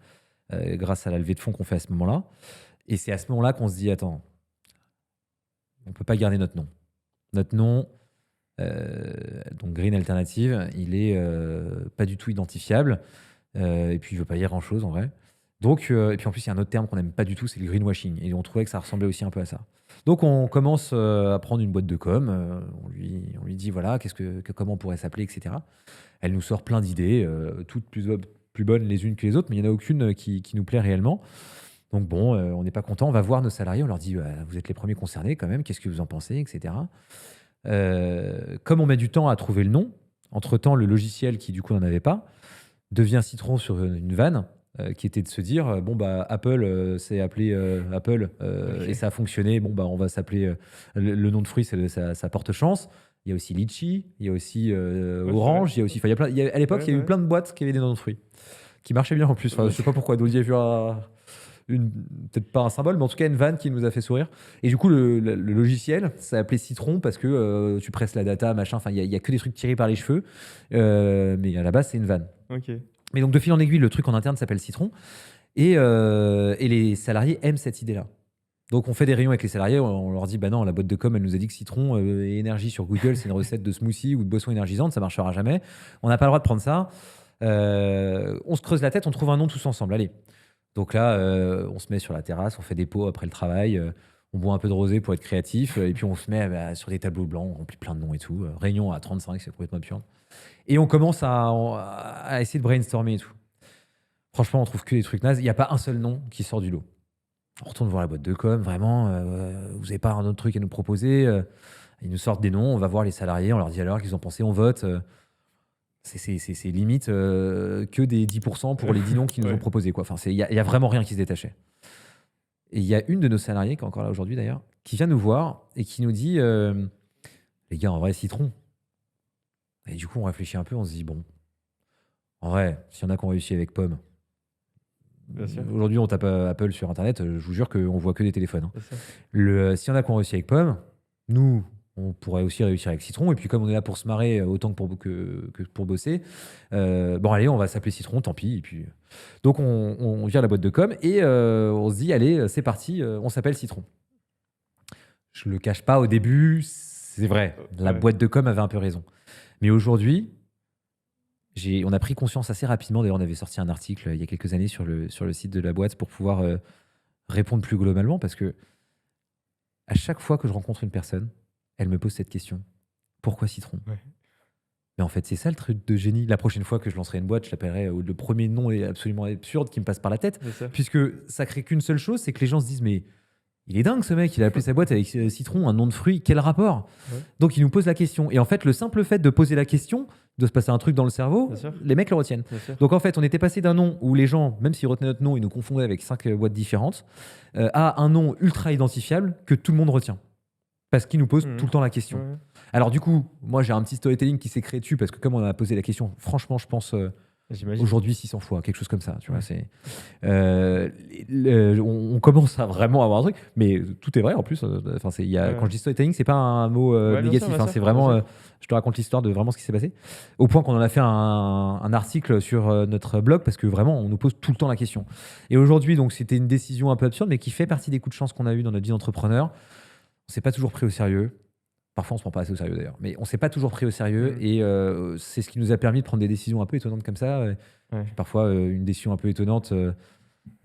levée de fonds qu'on fait à ce moment-là. Et c'est à ce moment-là qu'on se dit, attends, on ne peut pas garder notre nom. Notre nom, donc Green Alternative, il est pas du tout identifiable. Et puis, il ne veut pas dire grand-chose, en vrai. Donc, et puis en plus, il y a un autre terme qu'on n'aime pas du tout, c'est le greenwashing. Et on trouvait que ça ressemblait aussi un peu à ça. Donc, on commence à prendre une boîte de com. On lui dit, voilà, comment on pourrait s'appeler, etc. Elle nous sort plein d'idées, toutes plus bonnes les unes que les autres, mais il n'y en a aucune qui nous plaît réellement. Donc, bon, on n'est pas content. On va voir nos salariés. On leur dit, vous êtes les premiers concernés quand même. Qu'est-ce que vous en pensez, etc. Comme on met du temps à trouver le nom, entre-temps, le logiciel qui, du coup, n'en avait pas, devient Citron sur une vanne. Qui était de se dire bon bah Apple s'est appelé Apple Ok. et ça a fonctionné, bon bah on va s'appeler le nom de fruit, ça porte chance. Il y a aussi Litchi, il y a aussi Ouais, c'est Orange, vrai. il y a aussi, enfin, à l'époque Ouais, il y a eu ouais. plein de boîtes qui avaient des noms de fruits qui marchaient bien en plus. Enfin, je sais pas pourquoi, donc il y a eu peut-être pas un symbole, mais en tout cas une vanne qui nous a fait sourire. Et du coup le logiciel ça appelé Citron parce que tu presses la data machin, enfin il y a que des trucs tirés par les cheveux, mais à la base c'est une vanne. Ok. Mais donc, de fil en aiguille, le truc en interne s'appelle Citron. Et les salariés aiment cette idée-là. Donc, on fait des réunions avec les salariés. On leur dit, bah non, la boîte de com, elle nous a dit que Citron et énergie sur Google, c'est une recette de smoothie ou de boisson énergisante. Ça marchera jamais. On n'a pas le droit de prendre ça. On se creuse la tête, on trouve un nom tous ensemble. Allez. Donc là, on se met sur la terrasse, on fait des pots après le travail. On boit un peu de rosé pour être créatif. Et puis, on se met sur des tableaux blancs, on remplit plein de noms et tout. Réunion à 35, c'est complètement absurde. Et on commence à essayer de brainstormer et tout. Franchement, on trouve que des trucs nazes. Il n'y a pas un seul nom qui sort du lot. On retourne voir la boîte de com, vraiment, vous n'avez pas un autre truc à nous proposer ils nous sortent des noms, on va voir les salariés, on leur dit alors qu'ils ont pensé, on vote. C'est limite que des 10% pour les 10 noms qu'ils nous ont Ouais. proposés, quoi. Enfin, il y a vraiment rien qui se détachait. Et il y a une de nos salariés, qui est encore là aujourd'hui d'ailleurs, qui vient nous voir et qui nous dit les gars, en vrai, Citron. Et du coup, on réfléchit un peu, on se dit bon, en vrai, s'il y en a qui ont réussi avec Pomme, Bien sûr. aujourd'hui, on tape Apple sur Internet, je vous jure qu'on voit que des téléphones. Hein. Bien sûr. S'il y en a qui ont réussi avec Pomme, nous, on pourrait aussi réussir avec Citron. Et puis, comme on est là pour se marrer autant que pour bosser, bon, allez, on va s'appeler Citron, tant pis. Et puis, donc, on vire la boîte de com et on se dit, allez, c'est parti, on s'appelle Citron. Je le cache pas, au début, c'est vrai, la Ouais. boîte de com avait un peu raison. Mais aujourd'hui, on a pris conscience assez rapidement. D'ailleurs, on avait sorti un article il y a quelques années sur le site de la boîte pour pouvoir répondre plus globalement parce que à chaque fois que je rencontre une personne, elle me pose cette question. Pourquoi Citron? Ouais. Mais en fait, c'est ça le truc de génie. La prochaine fois que je lancerai une boîte, je l'appellerai le premier nom est absolument absurde qui me passe par la tête. Bien sûr. Puisque ça crée qu'une seule chose, c'est que les gens se disent mais il est dingue ce mec, il a appelé sa boîte avec Citron, un nom de fruit, quel rapport? Ouais. Donc il nous pose la question. Et en fait, le simple fait de poser la question, de se passer un truc dans le cerveau, Bien sûr. les mecs le retiennent. Bien sûr. Donc en fait, on était passé d'un nom où les gens, même s'ils retenaient notre nom, ils nous confondaient avec 5 boîtes différentes, à un nom ultra identifiable que tout le monde retient. Parce qu'il nous pose Mhm. tout le temps la question. Ouais. Alors du coup, moi j'ai un petit storytelling qui s'est créé dessus parce que comme on a posé la question, franchement, je pense J'imagine. aujourd'hui 600 fois, quelque chose comme ça. Tu vois, Ouais. c'est, on commence à vraiment avoir un truc, mais tout est vrai en plus. Enfin, Ouais. quand je dis storytelling, c'est pas un mot Ouais, bien négatif. sûr, bien Hein, sûr, c'est vraiment, bien sûr. je te raconte l'histoire de vraiment ce qui s'est passé. Au point qu'on en a fait un article sur notre blog parce que vraiment, on nous pose tout le temps la question. Et aujourd'hui, donc, c'était une décision un peu absurde, mais qui fait partie des coups de chance qu'on a eu dans notre vie d'entrepreneur. On s'est pas toujours pris au sérieux. Parfois, on se prend pas assez au sérieux d'ailleurs. Mais on s'est pas toujours pris au sérieux Mhm. et c'est ce qui nous a permis de prendre des décisions un peu étonnantes comme ça. Ouais. Parfois, une décision un peu étonnante,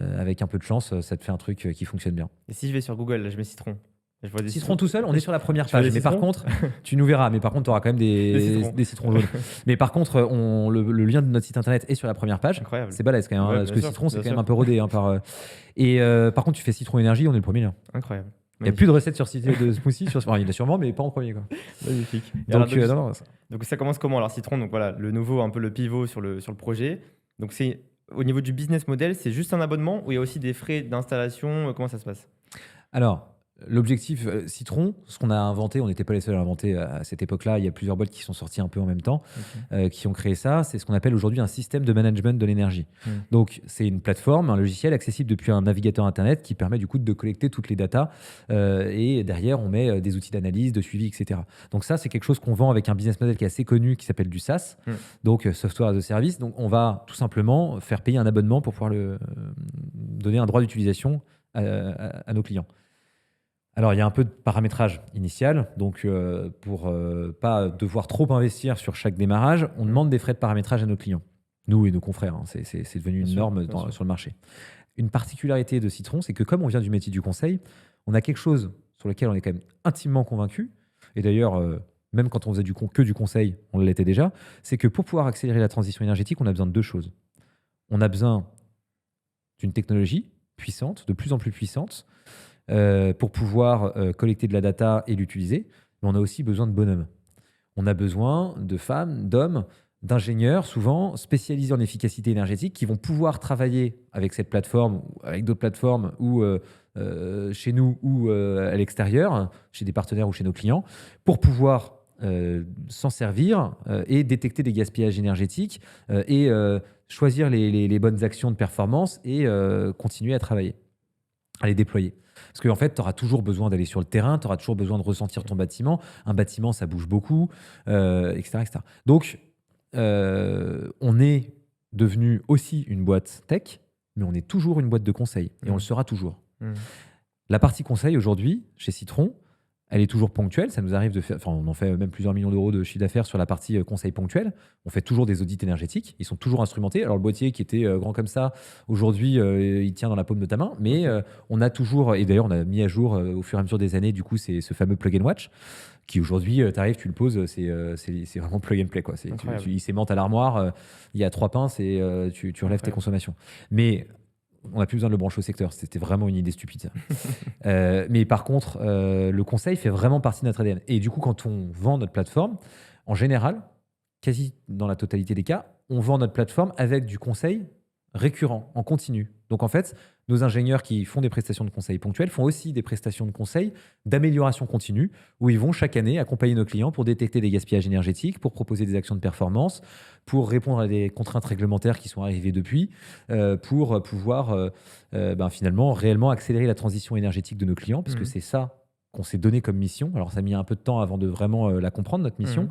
avec un peu de chance, ça te fait un truc qui fonctionne bien. Et si je vais sur Google, là, je mets Citron. Je vois des Citron tout seul, on est sur la première Tu vois page. des Mais par citrons contre, tu nous verras. Mais par contre, tu auras quand même des citrons jaunes. Mais par contre, le lien de notre site internet est sur la première page. Incroyable. C'est balèze quand même, hein, Ouais, parce bien que sûr, citron, c'est bien quand même sûr. un peu rodé. Hein, par contre, tu fais citron énergie, on est le premier lien. Incroyable. Il n'y a plus de recettes sur site de smoothie. Enfin, il y en a sûrement, mais pas en premier. Quoi. Magnifique. Et alors, Donc, non, non, donc ça commence comment alors Citron? Donc voilà, le nouveau, un peu le pivot sur le projet. Donc c'est au niveau du business model, c'est juste un abonnement ou il y a aussi des frais d'installation? Comment ça se passe? Alors, L'objectif Citron, ce qu'on a inventé, on n'était pas les seuls à inventer à cette époque-là. Il y a plusieurs boîtes qui sont sorties un peu en même temps, qui ont créé ça. C'est ce qu'on appelle aujourd'hui un système de management de l'énergie. Donc, c'est une plateforme, un logiciel accessible depuis un navigateur Internet qui permet du coup de collecter toutes les datas. Et derrière, on met des outils d'analyse, de suivi, etc. Donc ça, c'est quelque chose qu'on vend avec un business model qui est assez connu, qui s'appelle du SaaS, donc Software as a Service. Donc, on va tout simplement faire payer un abonnement pour pouvoir donner un droit d'utilisation à nos clients. Alors, il y a un peu de paramétrage initial. Donc, pour pas devoir trop investir sur chaque démarrage, on demande des frais de paramétrage à nos clients. Nous et nos confrères, hein. C'est devenu une norme sur le marché. Une particularité de Citron, c'est que comme on vient du métier du conseil, on a quelque chose sur lequel on est quand même intimement convaincu. Et d'ailleurs, même quand on faisait que du conseil, on l'était déjà. C'est que pour pouvoir accélérer la transition énergétique, on a besoin de deux choses. On a besoin d'une technologie puissante, de plus en plus puissante, pour pouvoir collecter de la data et l'utiliser. Mais on a aussi besoin de bonhommes. On a besoin de femmes, d'hommes, d'ingénieurs, souvent spécialisés en efficacité énergétique, qui vont pouvoir travailler avec cette plateforme, ou avec d'autres plateformes, ou chez nous, ou à l'extérieur, chez des partenaires ou chez nos clients, pour pouvoir s'en servir et détecter des gaspillages énergétiques et choisir les bonnes actions de performance et continuer à travailler, à les déployer. Parce qu'en fait, tu auras toujours besoin d'aller sur le terrain, tu auras toujours besoin de ressentir ton bâtiment. Un bâtiment, ça bouge beaucoup, etc., etc. Donc, on est devenu aussi une boîte tech, mais on est toujours une boîte de conseil. Et on le sera toujours. La partie conseil, aujourd'hui, chez Citron, elle est toujours ponctuelle. Ça nous arrive de faire, on en fait même plusieurs millions d'euros de chiffre d'affaires sur la partie conseil ponctuel. On fait toujours des audits énergétiques. Ils sont toujours instrumentés. Alors, le boîtier qui était grand comme ça, aujourd'hui, il tient dans la paume de ta main. Mais on a toujours, et d'ailleurs, on a mis à jour au fur et à mesure des années, du coup, c'est ce fameux plug and watch qui aujourd'hui, tu arrives, tu le poses, c'est vraiment plug and play, quoi. Il s'aimante à l'armoire, il y a 3 pinces et tu relèves tes consommations. Mais on n'a plus besoin de le brancher au secteur. C'était vraiment une idée stupide. Mais par contre, le conseil fait vraiment partie de notre ADN. Et du coup, quand on vend notre plateforme, en général, quasi dans la totalité des cas, on vend notre plateforme avec du conseil récurrent, en continu. Donc en fait, nos ingénieurs qui font des prestations de conseil ponctuelles font aussi des prestations de conseil d'amélioration continue, où ils vont chaque année accompagner nos clients pour détecter des gaspillages énergétiques, pour proposer des actions de performance, pour répondre à des contraintes réglementaires qui sont arrivées depuis, pour pouvoir finalement réellement accélérer la transition énergétique de nos clients, parce que c'est ça qu'on s'est donné comme mission. Alors ça a mis un peu de temps avant de vraiment la comprendre, notre mission,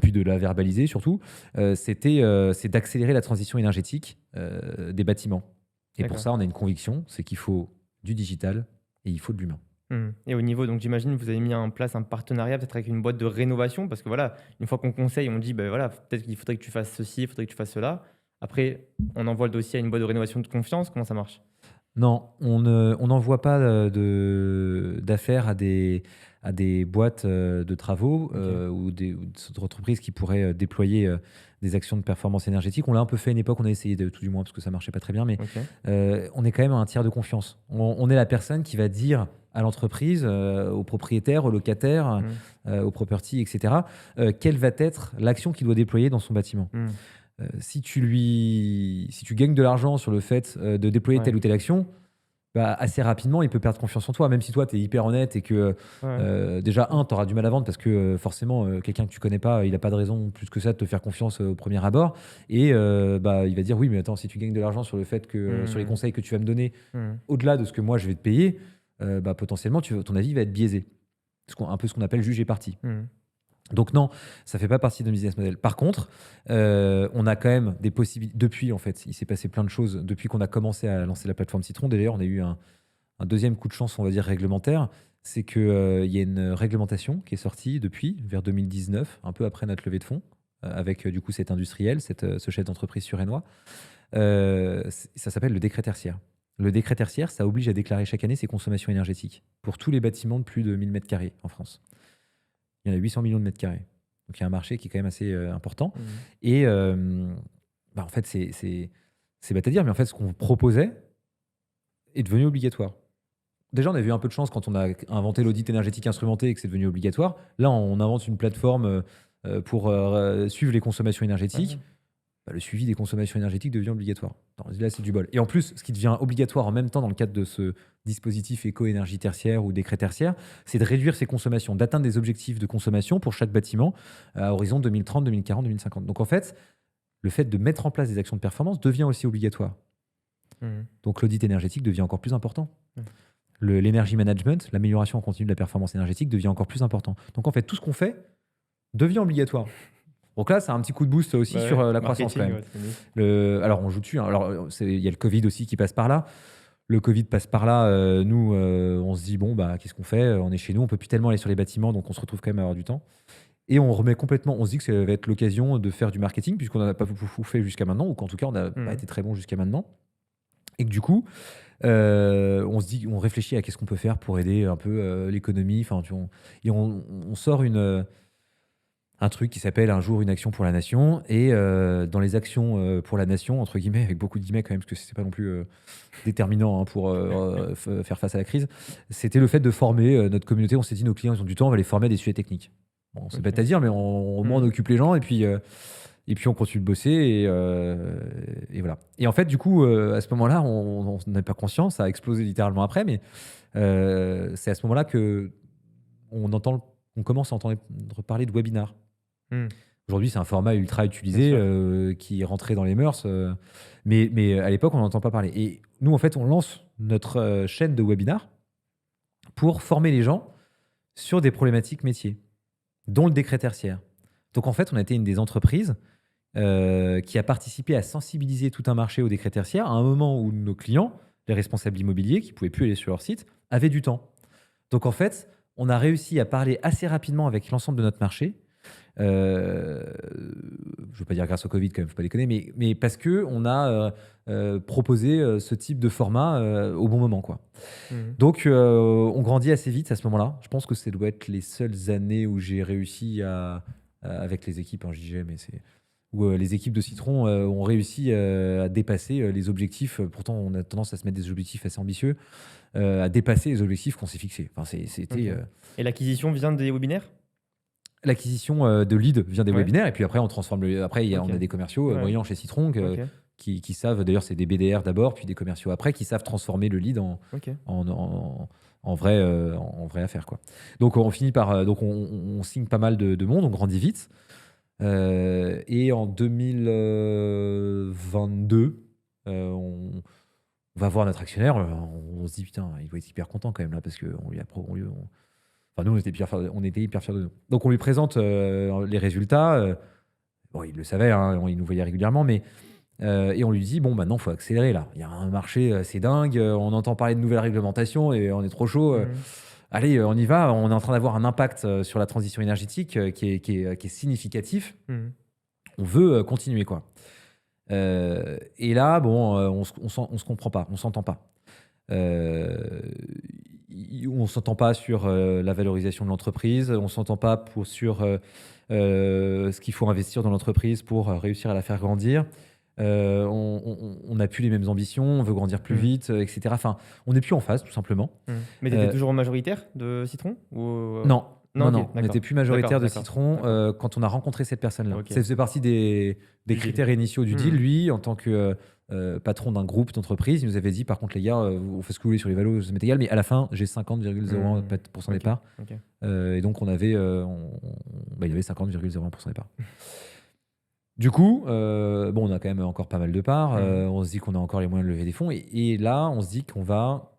puis de la verbaliser surtout. C'est d'accélérer la transition énergétique des bâtiments. Et pour ça, on a une conviction, c'est qu'il faut du digital et il faut de l'humain. Et au niveau, donc j'imagine vous avez mis en place un partenariat peut-être avec une boîte de rénovation, parce que voilà, une fois qu'on conseille, on dit voilà, peut-être qu'il faudrait que tu fasses ceci, il faudrait que tu fasses cela. Après, on envoie le dossier à une boîte de rénovation de confiance. Comment ça marche? Non, on n'envoie pas d'affaires à des boîtes de travaux ou des entreprises qui pourraient déployer des actions de performance énergétique. On l'a un peu fait à une époque, on a essayé tout du moins parce que ça marchait pas très bien, mais on est quand même un tiers de confiance. On est la personne qui va dire à l'entreprise, aux propriétaires, aux locataires, aux property, etc., quelle va être l'action qu'il doit déployer dans son bâtiment. Si tu gagnes de l'argent sur le fait de déployer telle ou telle action, assez rapidement, il peut perdre confiance en toi, même si toi, tu es hyper honnête et que déjà, tu auras du mal à vendre parce que forcément, quelqu'un que tu connais pas, il n'a pas de raison plus que ça de te faire confiance au premier abord. Et il va dire, oui, mais attends, si tu gagnes de l'argent sur le fait que sur les conseils que tu vas me donner, au-delà de ce que moi, je vais te payer, potentiellement, ton avis va être biaisé. C'est un peu ce qu'on appelle juger parti. Donc non, ça ne fait pas partie de notre business model. Par contre, on a quand même des possibilités. Depuis, en fait, il s'est passé plein de choses. Depuis qu'on a commencé à lancer la plateforme Citron, d'ailleurs, on a eu un deuxième coup de chance, on va dire, réglementaire. C'est qu'il y a une réglementation qui est sortie depuis, vers 2019, un peu après notre levée de fonds, avec du coup cet industriel, ce chef d'entreprise surénois. Ça s'appelle le décret tertiaire. Le décret tertiaire, ça oblige à déclarer chaque année ses consommations énergétiques pour tous les bâtiments de plus de 1000 m² en France. Il y en a 800 millions de mètres carrés. Donc il y a un marché qui est quand même assez important. Et en fait, c'est bête à dire, mais en fait, ce qu'on proposait est devenu obligatoire. Déjà, on avait eu un peu de chance quand on a inventé l'audit énergétique instrumenté et que c'est devenu obligatoire. Là, on invente une plateforme pour suivre les consommations énergétiques. le suivi des consommations énergétiques devient obligatoire. Attends, là, c'est du bol. Et en plus, ce qui devient obligatoire en même temps dans le cadre de ce dispositif éco-énergie tertiaire ou décret tertiaire, c'est de réduire ses consommations, d'atteindre des objectifs de consommation pour chaque bâtiment à horizon 2030, 2040, 2050. Donc en fait, le fait de mettre en place des actions de performance devient aussi obligatoire. Donc l'audit énergétique devient encore plus important. L'energy management, l'amélioration en continu de la performance énergétique devient encore plus important. Donc en fait, tout ce qu'on fait devient obligatoire. Donc là, c'est un petit coup de boost aussi sur la croissance quand même. Alors on joue dessus. Hein. Alors il y a le Covid aussi qui passe par là. Le Covid passe par là. Nous, on se dit bon bah qu'est-ce qu'on fait? On est chez nous, on peut plus tellement aller sur les bâtiments, donc on se retrouve quand même à avoir du temps. Et on remet complètement. On se dit que ça va être l'occasion de faire du marketing puisqu'on n'en a pas beaucoup fait jusqu'à maintenant, ou qu'en tout cas on n'a pas été très bon jusqu'à maintenant. Et que du coup, on se dit, on réfléchit à qu'est-ce qu'on peut faire pour aider un peu l'économie. Et on sort un truc qui s'appelle un jour une action pour la nation. Et dans les actions pour la nation, entre guillemets, avec beaucoup de guillemets quand même, parce que c'est pas non plus déterminant pour faire face à la crise, c'était le fait de former notre communauté. On s'est dit, nos clients, ils ont du temps, on va les former à des sujets techniques. Bon, c'est bête à dire, mais au moins on occupe les gens et puis on continue de bosser et voilà. Et en fait, du coup, à ce moment-là, on n'avait pas conscience, ça a explosé littéralement après, mais c'est à ce moment-là que on commence à entendre parler de webinars. Aujourd'hui, c'est un format ultra utilisé qui est rentré dans les mœurs, mais à l'époque, on n'entend pas parler. Et nous, en fait, on lance notre chaîne de webinars pour former les gens sur des problématiques métiers, dont le décret tertiaire. Donc, en fait, on a été une des entreprises qui a participé à sensibiliser tout un marché au décret tertiaire à un moment où nos clients, les responsables immobiliers qui ne pouvaient plus aller sur leur site, avaient du temps. Donc en fait, on a réussi à parler assez rapidement avec l'ensemble de notre marché. Je ne veux pas dire grâce au Covid quand même, il ne faut pas déconner, mais parce qu'on a proposé ce type de format au bon moment, quoi. Donc on grandit assez vite à ce moment-là. Je pense que ça doit être les seules années où j'ai réussi avec les équipes, hein, je disais, mais c'est où les équipes de Citron ont réussi à dépasser les objectifs. Pourtant, on a tendance à se mettre des objectifs assez ambitieux, à dépasser les objectifs qu'on s'est fixés. Enfin, c'était, Et l'acquisition vient des webinaires? L'acquisition de leads vient des webinaires, et puis après, on transforme. Après, on a des commerciaux moyens chez Citron qui savent, d'ailleurs, c'est des BDR d'abord, puis des commerciaux après, qui savent transformer le lead en vraie affaire, quoi. Donc, on finit par. Donc, on signe pas mal de monde, on grandit vite. Et en 2022, on va voir notre actionnaire. On se dit, putain, il va être hyper content quand même là, parce qu'on lui a enfin, nous, on était hyper fiers de nous. Donc, on lui présente les résultats. Bon, il le savait, hein, il nous voyait régulièrement, mais et on lui dit, bon, maintenant, il faut accélérer là. Il y a un marché assez dingue, on entend parler de nouvelles réglementations et on est trop chaud. Allez, on y va. On est en train d'avoir un impact sur la transition énergétique qui est significatif. On veut continuer, quoi. Et là, bon, on se comprend pas, on s'entend pas. On s'entend pas sur la valorisation de l'entreprise, on s'entend pas sur ce qu'il faut investir dans l'entreprise pour réussir à la faire grandir. On n'a plus les mêmes ambitions, on veut grandir plus vite, etc. Enfin, on n'est plus en phase, tout simplement. Mais tu étais toujours majoritaire de Citron ou... Non, okay, on n'était plus majoritaire de Citron quand on a rencontré cette personne-là. Ça faisait partie des critères initiaux du deal. Lui, en tant que patron d'un groupe d'entreprise, il nous avait dit, par contre, les gars, on fait ce que vous voulez sur les valos, ça m'est égal, mais à la fin, j'ai 50,01% des parts. Et donc, il y avait 50,01% des parts. Du coup, on a quand même encore pas mal de parts. On se dit qu'on a encore les moyens de lever des fonds. Et là, on se dit qu'on a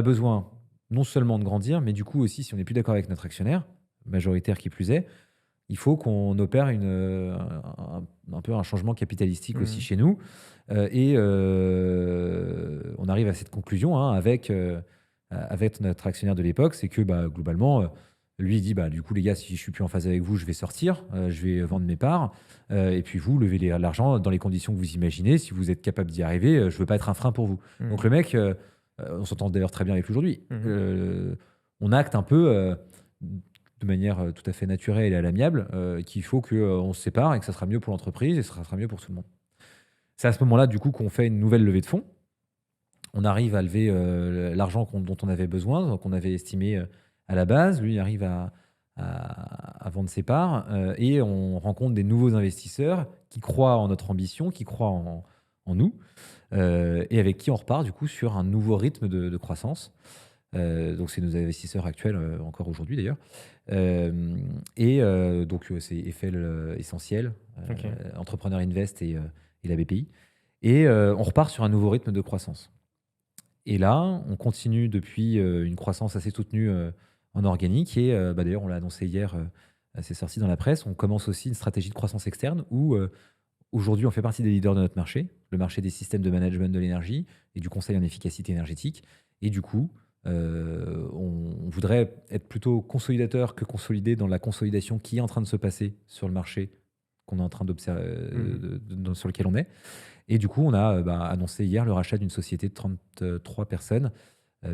besoin non seulement de grandir, mais du coup aussi, si on n'est plus d'accord avec notre actionnaire, majoritaire qui plus est, il faut qu'on opère un peu un changement capitalistique aussi chez nous. Et on arrive à cette conclusion avec notre actionnaire de l'époque, c'est que globalement... lui, il dit, du coup, les gars, si je suis plus en phase avec vous, je vais sortir, je vais vendre mes parts. Et puis vous, levez l'argent dans les conditions que vous imaginez. Si vous êtes capable d'y arriver, je ne veux pas être un frein pour vous. Donc le mec, on s'entend d'ailleurs très bien avec lui aujourd'hui. On acte un peu, de manière tout à fait naturelle et à l'amiable, qu'il faut qu'on se sépare et que ça sera mieux pour l'entreprise et ça sera mieux pour tout le monde. C'est à ce moment-là, du coup, qu'on fait une nouvelle levée de fonds. On arrive à lever l'argent dont on avait besoin, qu'on avait estimé... à la base, lui, il arrive à à vendre ses parts et on rencontre des nouveaux investisseurs qui croient en notre ambition, qui croient en nous et avec qui on repart du coup sur un nouveau rythme de croissance. Donc c'est nos investisseurs actuels encore aujourd'hui d'ailleurs. Donc c'est Eiffel Essentiel, Ok. Entrepreneur Invest et la BPI. Et on repart sur un nouveau rythme de croissance. Et là, on continue depuis une croissance assez soutenue en organique. Et d'ailleurs, on l'a annoncé hier, c'est sorti dans la presse. On commence aussi une stratégie de croissance externe où aujourd'hui, on fait partie des leaders de notre marché, le marché des systèmes de management de l'énergie et du conseil en efficacité énergétique. Et du coup, on voudrait être plutôt consolidateur que consolidé dans la consolidation qui est en train de se passer sur le marché qu'on est en train d'observer, sur lequel on est. Et du coup, on a annoncé hier le rachat d'une société de 33 personnes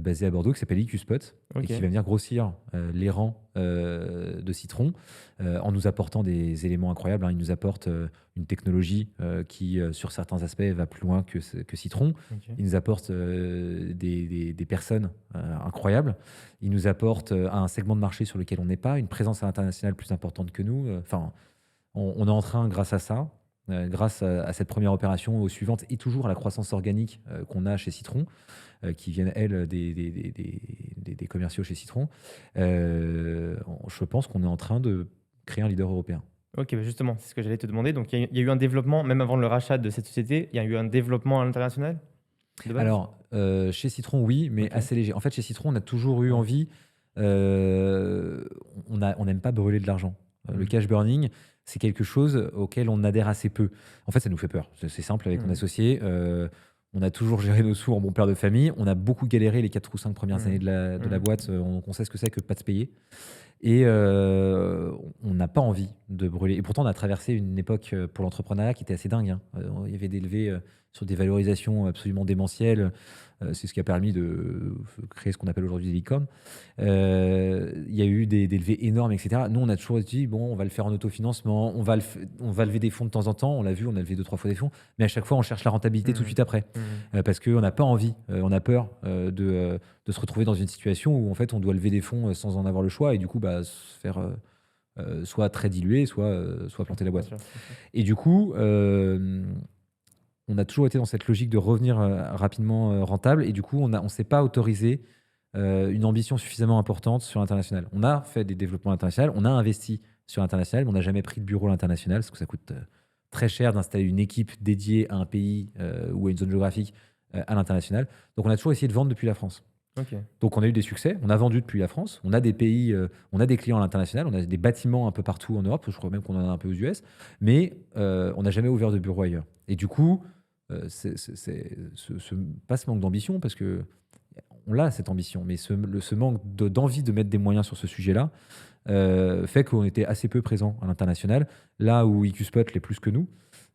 basée à Bordeaux qui s'appelle IQSpot et Ok. qui va venir grossir les rangs de Citron en nous apportant des éléments incroyables. Hein. Il nous apporte une technologie qui, sur certains aspects, va plus loin que Citron. Ok. Il nous apporte des personnes incroyables. Il nous apporte un segment de marché sur lequel on n'est pas, une présence à l'international plus importante que nous. Enfin, on est en train, grâce à ça, grâce à cette première opération, aux suivantes, et toujours à la croissance organique qu'on a chez Citron, qui viennent, elles, des commerciaux chez Citron, je pense qu'on est en train de créer un leader européen. Ok, justement, c'est ce que j'allais te demander. Donc, il y a eu un développement, même avant le rachat de cette société, il y a eu un développement à l'international de base. Alors, chez Citron, oui, mais Ok. assez léger. En fait, chez Citron, on a toujours eu Ouais. envie, on n'aime pas brûler de l'argent. Le Mhm. cash burning, c'est quelque chose auquel on adhère assez peu. En fait, ça nous fait peur. C'est simple avec mon Mhm. associé. On a toujours géré nos sous en bon père de famille. On a beaucoup galéré les 4 ou 5 premières Mhm. années de la Mhm. boîte. On sait ce que c'est que pas de se payer. Et on n'a pas envie de brûler. Et pourtant, on a traversé une époque pour l'entrepreneuriat qui était assez dingue. Hein. Il y avait des levées sur des valorisations absolument démentielles. C'est ce qui a permis de créer ce qu'on appelle aujourd'hui des licornes. Il y a eu des levées énormes, etc. Nous, on a toujours dit, bon, on va le faire en autofinancement, on va lever des fonds de temps en temps. On l'a vu, on a levé 2-3 fois des fonds. Mais à chaque fois, on cherche la rentabilité tout de Mhm. suite après. Mhm. Parce qu'on n'a pas envie, on a peur de se retrouver dans une situation où en fait on doit lever des fonds sans en avoir le choix et du coup se faire soit très diluer, soit planter la Bien boîte. sûr, bien sûr. Et du coup, on a toujours été dans cette logique de revenir rapidement rentable et du coup on ne s'est pas autorisé une ambition suffisamment importante sur l'international. On a fait des développements internationaux, on a investi sur l'international, mais on n'a jamais pris de bureau à l'international parce que ça coûte très cher d'installer une équipe dédiée à un pays ou à une zone géographique à l'international. Donc on a toujours essayé de vendre depuis la France. Ok. Donc on a eu des succès, on a vendu depuis la France, on a des pays, on a des clients à l'international, on a des bâtiments un peu partout en Europe, je crois même qu'on en a un peu aux US, mais on n'a jamais ouvert de bureau ailleurs. Et du coup, pas ce manque d'ambition, parce que on a cette ambition, mais ce manque d'envie de mettre des moyens sur ce sujet-là fait qu'on était assez peu présent à l'international, là où IQSpot l'est plus que nous,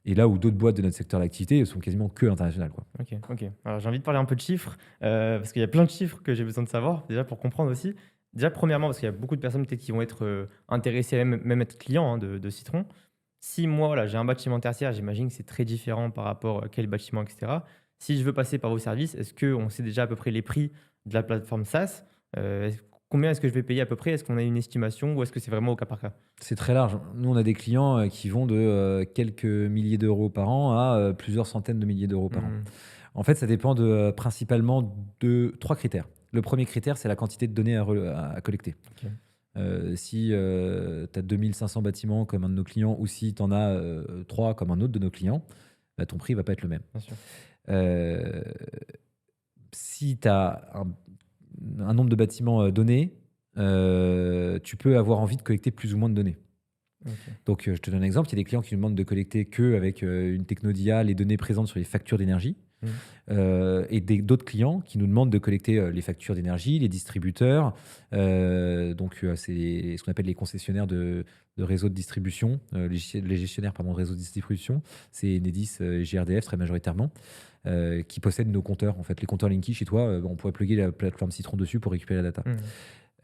et là où d'autres boîtes de notre secteur d'activité sont quasiment que internationales, quoi. Ok, ok. Alors j'ai envie de parler un peu de chiffres, parce qu'il y a plein de chiffres que j'ai besoin de savoir, déjà pour comprendre aussi. Déjà, premièrement, parce qu'il y a beaucoup de personnes peut-être qui vont être intéressées, même être clients hein, de Citron. Si moi, là, j'ai un bâtiment tertiaire, j'imagine que c'est très différent par rapport à quel bâtiment, etc. Si je veux passer par vos services, est-ce qu'on sait déjà à peu près les prix de la plateforme SaaS? Combien est-ce que je vais payer à peu près? Est-ce qu'on a une estimation ou est-ce que c'est vraiment au cas par cas? C'est très large. Nous, on a des clients qui vont de quelques milliers d'euros par an à plusieurs centaines de milliers d'euros par an. Mhm. En fait, ça dépend principalement de 3 critères. Le premier critère, c'est la quantité de données à collecter. Ok. Si tu as 2500 bâtiments comme un de nos clients ou si tu en as 3 comme un autre de nos clients, ton prix ne va pas être le même. Bien sûr. Euh, Si tu as un nombre de bâtiments donnés, tu peux avoir envie de collecter plus ou moins de données. Ok. Donc, je te donne un exemple. Il y a des clients qui nous demandent de collecter qu'avec une techno d'IA les données présentes sur les factures d'énergie. Mhm. Et d'autres clients qui nous demandent de collecter les factures d'énergie, les distributeurs. C'est ce qu'on appelle les concessionnaires de réseaux de distribution, les gestionnaires de réseaux de distribution. C'est Enedis et GRDF très majoritairement, qui possèdent nos compteurs. En fait, les compteurs Linky chez toi, on pourrait plugger la plateforme Citron dessus pour récupérer la data. Mhm.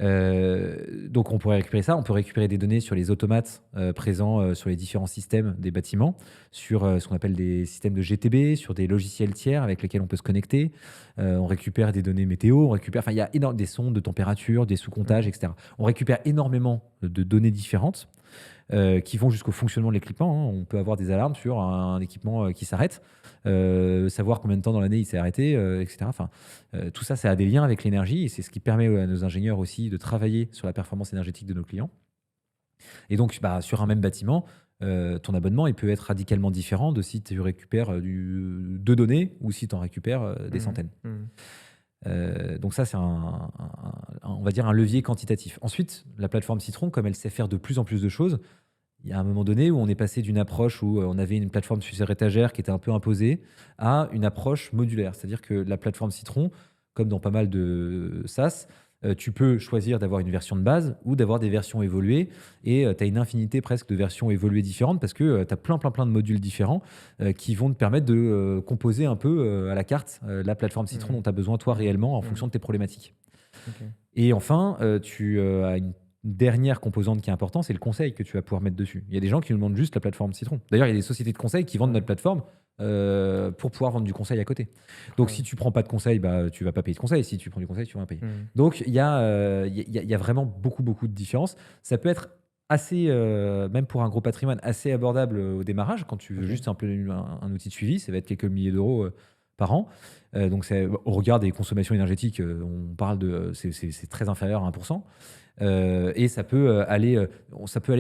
Donc on pourrait récupérer ça. On peut récupérer des données sur les automates présents sur les différents systèmes des bâtiments, sur ce qu'on appelle des systèmes de GTB, sur des logiciels tiers avec lesquels on peut se connecter. On récupère des données météo, il y a des sondes de température, des sous-comptages, etc. On récupère énormément de données différentes qui vont jusqu'au fonctionnement de l'équipement. On peut avoir des alarmes sur un équipement qui s'arrête, savoir combien de temps dans l'année il s'est arrêté, etc. Tout ça, ça a des liens avec l'énergie et c'est ce qui permet à nos ingénieurs aussi de travailler sur la performance énergétique de nos clients. Et donc, sur un même bâtiment, ton abonnement il peut être radicalement différent de si tu récupères deux données ou si tu en récupères des centaines. Donc ça, c'est on va dire un levier quantitatif. Ensuite, la plateforme Citron, comme elle sait faire de plus en plus de choses, il y a un moment donné où on est passé d'une approche où on avait une plateforme sur étagère qui était un peu imposée à une approche modulaire. C'est-à-dire que la plateforme Citron, comme dans pas mal de SaaS, tu peux choisir d'avoir une version de base ou d'avoir des versions évoluées et tu as une infinité presque de versions évoluées différentes parce que tu as plein de modules différents qui vont te permettre de composer un peu à la carte la plateforme Citron dont tu as besoin toi réellement en fonction de tes problématiques. Ok. Et enfin, tu as une dernière composante qui est importante, c'est le conseil que tu vas pouvoir mettre dessus. Il y a des gens qui nous demandent juste la plateforme Citron. D'ailleurs, il y a des sociétés de conseil qui vendent notre plateforme pour pouvoir vendre du conseil à côté. Donc, si tu prends pas de conseil, tu vas pas payer de conseil. Si tu prends du conseil, tu vas payer. Donc, il y a vraiment beaucoup de différences. Ça peut être assez, même pour un gros patrimoine, assez abordable au démarrage. Quand tu veux juste un outil de suivi, ça va être quelques milliers d'euros par an. Donc, au regard des consommations énergétiques, on parle c'est très inférieur à 1%. Et ça peut aller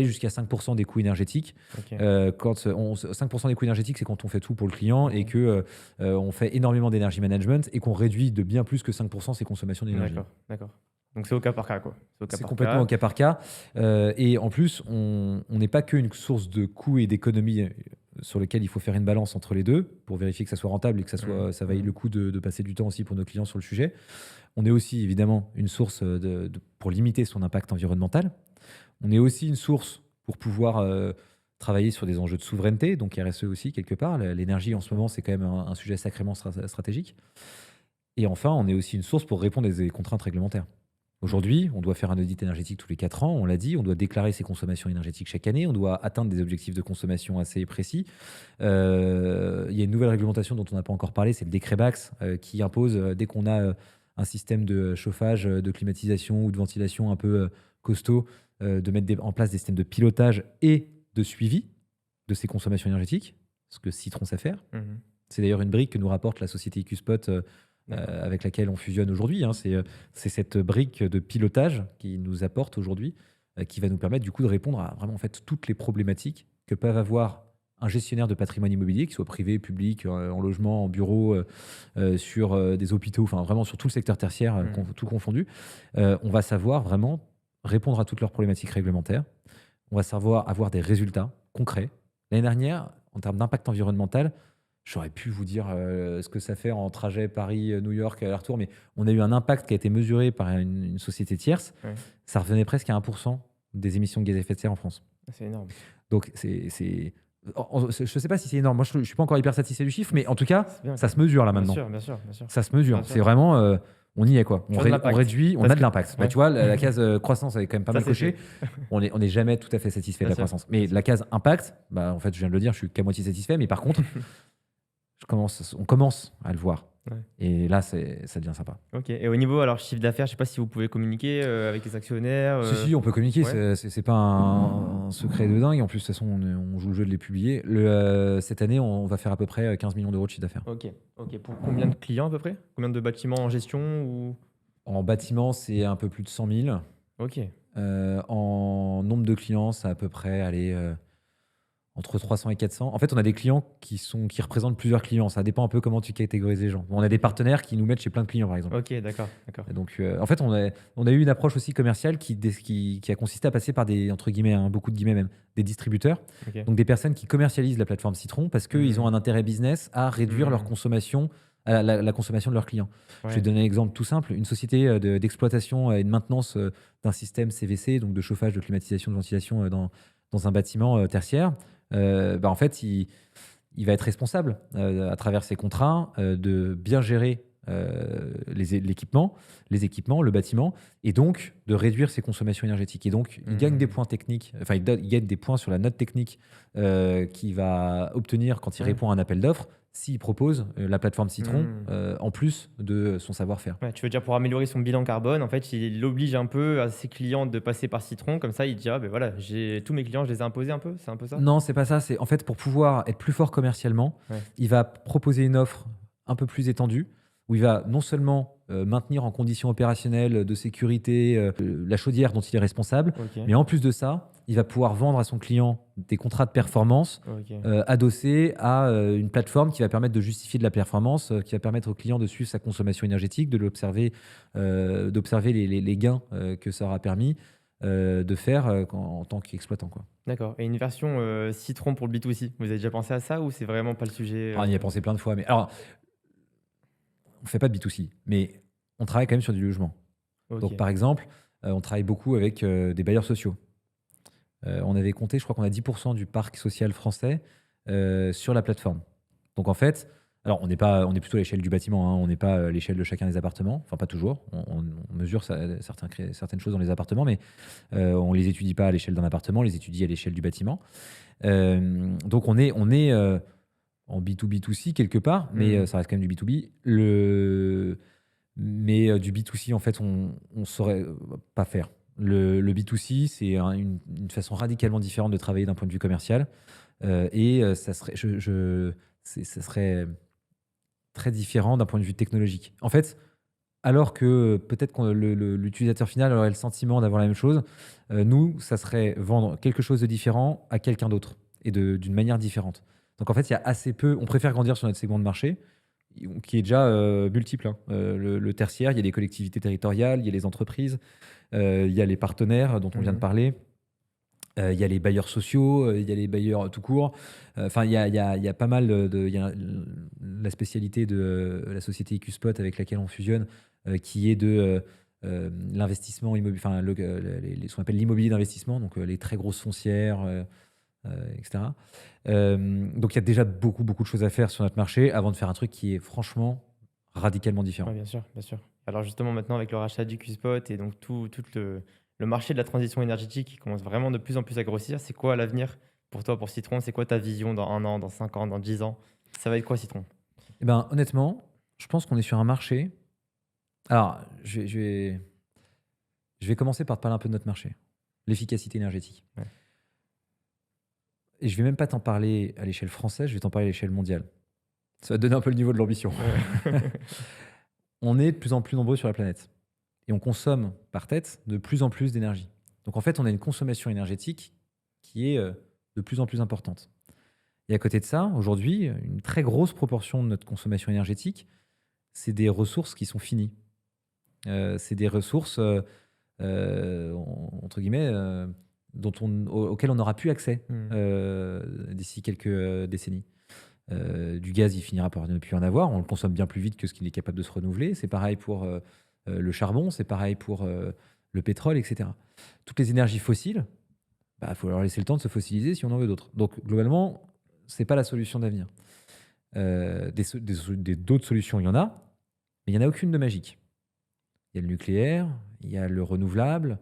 jusqu'à 5% des coûts énergétiques. 5% des coûts énergétiques, c'est quand on fait tout pour le client et que on fait énormément d'énergie management et qu'on réduit de bien plus que 5% ses consommations d'énergie. D'accord. Donc c'est au cas par cas, quoi. C'est complètement au cas par cas. Et en plus, on n'est pas qu'une source de coûts et d'économies sur lequel il faut faire une balance entre les deux pour vérifier que ça soit rentable et que ça vaille le coup de passer du temps aussi pour nos clients sur le sujet. On est aussi évidemment une source pour limiter son impact environnemental. On est aussi une source pour pouvoir travailler sur des enjeux de souveraineté, donc RSE aussi quelque part. L'énergie en ce moment, c'est quand même un sujet sacrément stratégique. Et enfin, on est aussi une source pour répondre à des contraintes réglementaires. Aujourd'hui, on doit faire un audit énergétique tous les 4 ans, on l'a dit, on doit déclarer ses consommations énergétiques chaque année, on doit atteindre des objectifs de consommation assez précis. Il y a une nouvelle réglementation dont on n'a pas encore parlé, c'est le décret BAX, qui impose, dès qu'on a un système de chauffage, de climatisation ou de ventilation un peu costaud, de mettre en place des systèmes de pilotage et de suivi de ces consommations énergétiques, ce que Citron sait faire. C'est d'ailleurs une brique que nous rapporte la société EcoSpot avec laquelle on fusionne aujourd'hui. C'est cette brique de pilotage qui nous apporte aujourd'hui, qui va nous permettre du coup de répondre à vraiment en fait toutes les problématiques que peuvent avoir un gestionnaire de patrimoine immobilier, qu'il soit privé, public, en logement, en bureau, sur des hôpitaux, enfin vraiment sur tout le secteur tertiaire, tout confondu. On va savoir vraiment répondre à toutes leurs problématiques réglementaires. On va savoir avoir des résultats concrets. L'année dernière, en termes d'impact environnemental, j'aurais pu vous dire ce que ça fait en trajet Paris-New York aller-retour, mais on a eu un impact qui a été mesuré par une société tierce. Ça revenait presque à 1% des émissions de gaz à effet de serre en France. C'est énorme. Donc, je ne sais pas si c'est énorme. Moi, je ne suis pas encore hyper satisfait du chiffre, mais en tout cas, ça se mesure là maintenant. Bien sûr. Ça se mesure. C'est vraiment, on y est quoi. On réduit, on a de l'impact. Tu vois, la case croissance est quand même pas mal cochée. On n'est jamais tout à fait satisfait de la croissance. Mais la case impact, en fait, je viens de le dire, je suis qu'à moitié satisfait. Mais par contre, on commence à le voir. Et là, ça devient sympa. Ok. Et au niveau alors chiffre d'affaires, je sais pas si vous pouvez communiquer avec les actionnaires. Si, on peut communiquer. C'est pas un secret de dingue. En plus, de toute façon, on joue le jeu de les publier. Cette année, on va faire à peu près 15 millions d'euros de chiffre d'affaires. Ok. Pour combien de clients à peu près? Combien de bâtiments en gestion ou... En bâtiment, c'est un peu plus de 100 000. Ok. En nombre de clients, c'est à peu près entre 300 et 400. En fait, on a des clients qui représentent plusieurs clients. Ça dépend un peu comment tu catégorises les gens. On a des partenaires qui nous mettent chez plein de clients, par exemple. Ok, d'accord. Donc, en fait, on a eu une approche aussi commerciale qui a consisté à passer par des, entre guillemets, beaucoup de guillemets même, des distributeurs. Donc, des personnes qui commercialisent la plateforme Citron parce qu'ils ont un intérêt business à réduire leur consommation, la consommation de leurs clients. Je vais donner un exemple tout simple. Une société d'exploitation et de maintenance d'un système CVC, donc de chauffage, de climatisation, de ventilation dans un bâtiment tertiaire. En fait, il va être responsable à travers ses contrats de bien gérer l'équipement, les équipements, le bâtiment, et donc de réduire ses consommations énergétiques. Et donc, il gagne des points techniques, enfin, il gagne des points sur la note technique qu'il va obtenir quand il Ouais. répond à un appel d'offres s'il propose la plateforme Citron Mmh. en plus de son savoir-faire. Ouais, tu veux dire pour améliorer son bilan carbone, en fait, il oblige un peu à ses clients de passer par Citron, comme ça il dit: «Ah beh, voilà, j'ai tous mes clients, je les ai imposés un peu», c'est un peu ça? Non, c'est pas ça. C'est en fait pour pouvoir être plus fort commercialement, Ouais. il va proposer une offre un peu plus étendue où il va non seulement maintenir en conditions opérationnelles de sécurité la chaudière dont il est responsable, OK, mais en plus de ça, il va pouvoir vendre à son client des contrats de performance OK. adossés à une plateforme qui va permettre de justifier de la performance, qui va permettre au client de suivre sa consommation énergétique, de l'observer, d'observer les gains que ça aura permis de faire en tant qu'exploitant, quoi. D'accord, et une version, Citron pour le B2C, vous avez déjà pensé à ça ou c'est vraiment pas le sujet, On y a pensé plein de fois, mais alors, on fait pas de B2C, mais on travaille quand même sur du logement. Donc, OK. par exemple, on travaille beaucoup avec des bailleurs sociaux. On avait compté, je crois qu'on a 10% du parc social français sur la plateforme. Donc, en fait, alors on est plutôt à l'échelle du bâtiment, hein, on n'est pas à l'échelle de chacun des appartements, enfin pas toujours. On mesure certaines choses dans les appartements, mais on les étudie pas à l'échelle d'un appartement, on les étudie à l'échelle du bâtiment. Donc, on est en B2B2C quelque part, mais Mmh. ça reste quand même du B2B. Mais du B2C, en fait, on ne saurait pas faire. Le B2C, c'est une façon radicalement différente de travailler d'un point de vue commercial. Ça serait, ça serait très différent d'un point de vue technologique. En fait, alors que peut-être que l'utilisateur final aurait le sentiment d'avoir la même chose, nous, ça serait vendre quelque chose de différent à quelqu'un d'autre et d'une manière différente. Donc en fait, il y a assez peu. On préfère grandir sur notre segment de marché, qui est déjà multiple, hein. Le tertiaire, il y a les collectivités territoriales, il y a les entreprises, il y a les partenaires dont on vient de Mmh. parler. Il y a les bailleurs sociaux, il y a les bailleurs tout court. Enfin, il y a pas mal il y a la spécialité de la société EQSpot avec laquelle on fusionne, qui est de l'investissement immobilier, enfin, ce qu'on appelle l'immobilier d'investissement, donc les très grosses foncières, etc. Donc, il y a déjà beaucoup, beaucoup de choses à faire sur notre marché avant de faire un truc qui est franchement radicalement différent. Ouais, bien sûr, bien sûr. Alors justement maintenant avec le rachat du Q-Spot et donc tout le marché de la transition énergétique qui commence vraiment de plus en plus à grossir, c'est quoi l'avenir pour toi, pour Citron? C'est quoi ta vision dans 1 an, dans 5 ans, dans 10 ans? Ça va être quoi Citron? Eh ben, honnêtement, je pense qu'on est sur un marché. Alors, je vais commencer par te parler un peu de notre marché, l'efficacité énergétique. Ouais. Et je vais même pas t'en parler à l'échelle française, je vais t'en parler à l'échelle mondiale. Ça va te donner un peu le niveau de l'ambition. Ouais. On est de plus en plus nombreux sur la planète. Et on consomme par tête de plus en plus d'énergie. Donc en fait, on a une consommation énergétique qui est de plus en plus importante. Et à côté de ça, aujourd'hui, une très grosse proportion de notre consommation énergétique, c'est des ressources qui sont finies. C'est des ressources, entre guillemets, auxquelles on n'aura plus accès Mmh. d'ici quelques décennies. Du gaz, il finira par ne plus en avoir. On le consomme bien plus vite que ce qu'il est capable de se renouveler. C'est pareil pour le charbon, c'est pareil pour le pétrole, etc. Toutes les énergies fossiles, il faut leur laisser le temps de se fossiliser si on en veut d'autres. Donc, globalement, c'est pas la solution d'avenir. D'autres solutions, il y en a, mais il n'y en a aucune de magique. Il y a le nucléaire, il y a le renouvelable,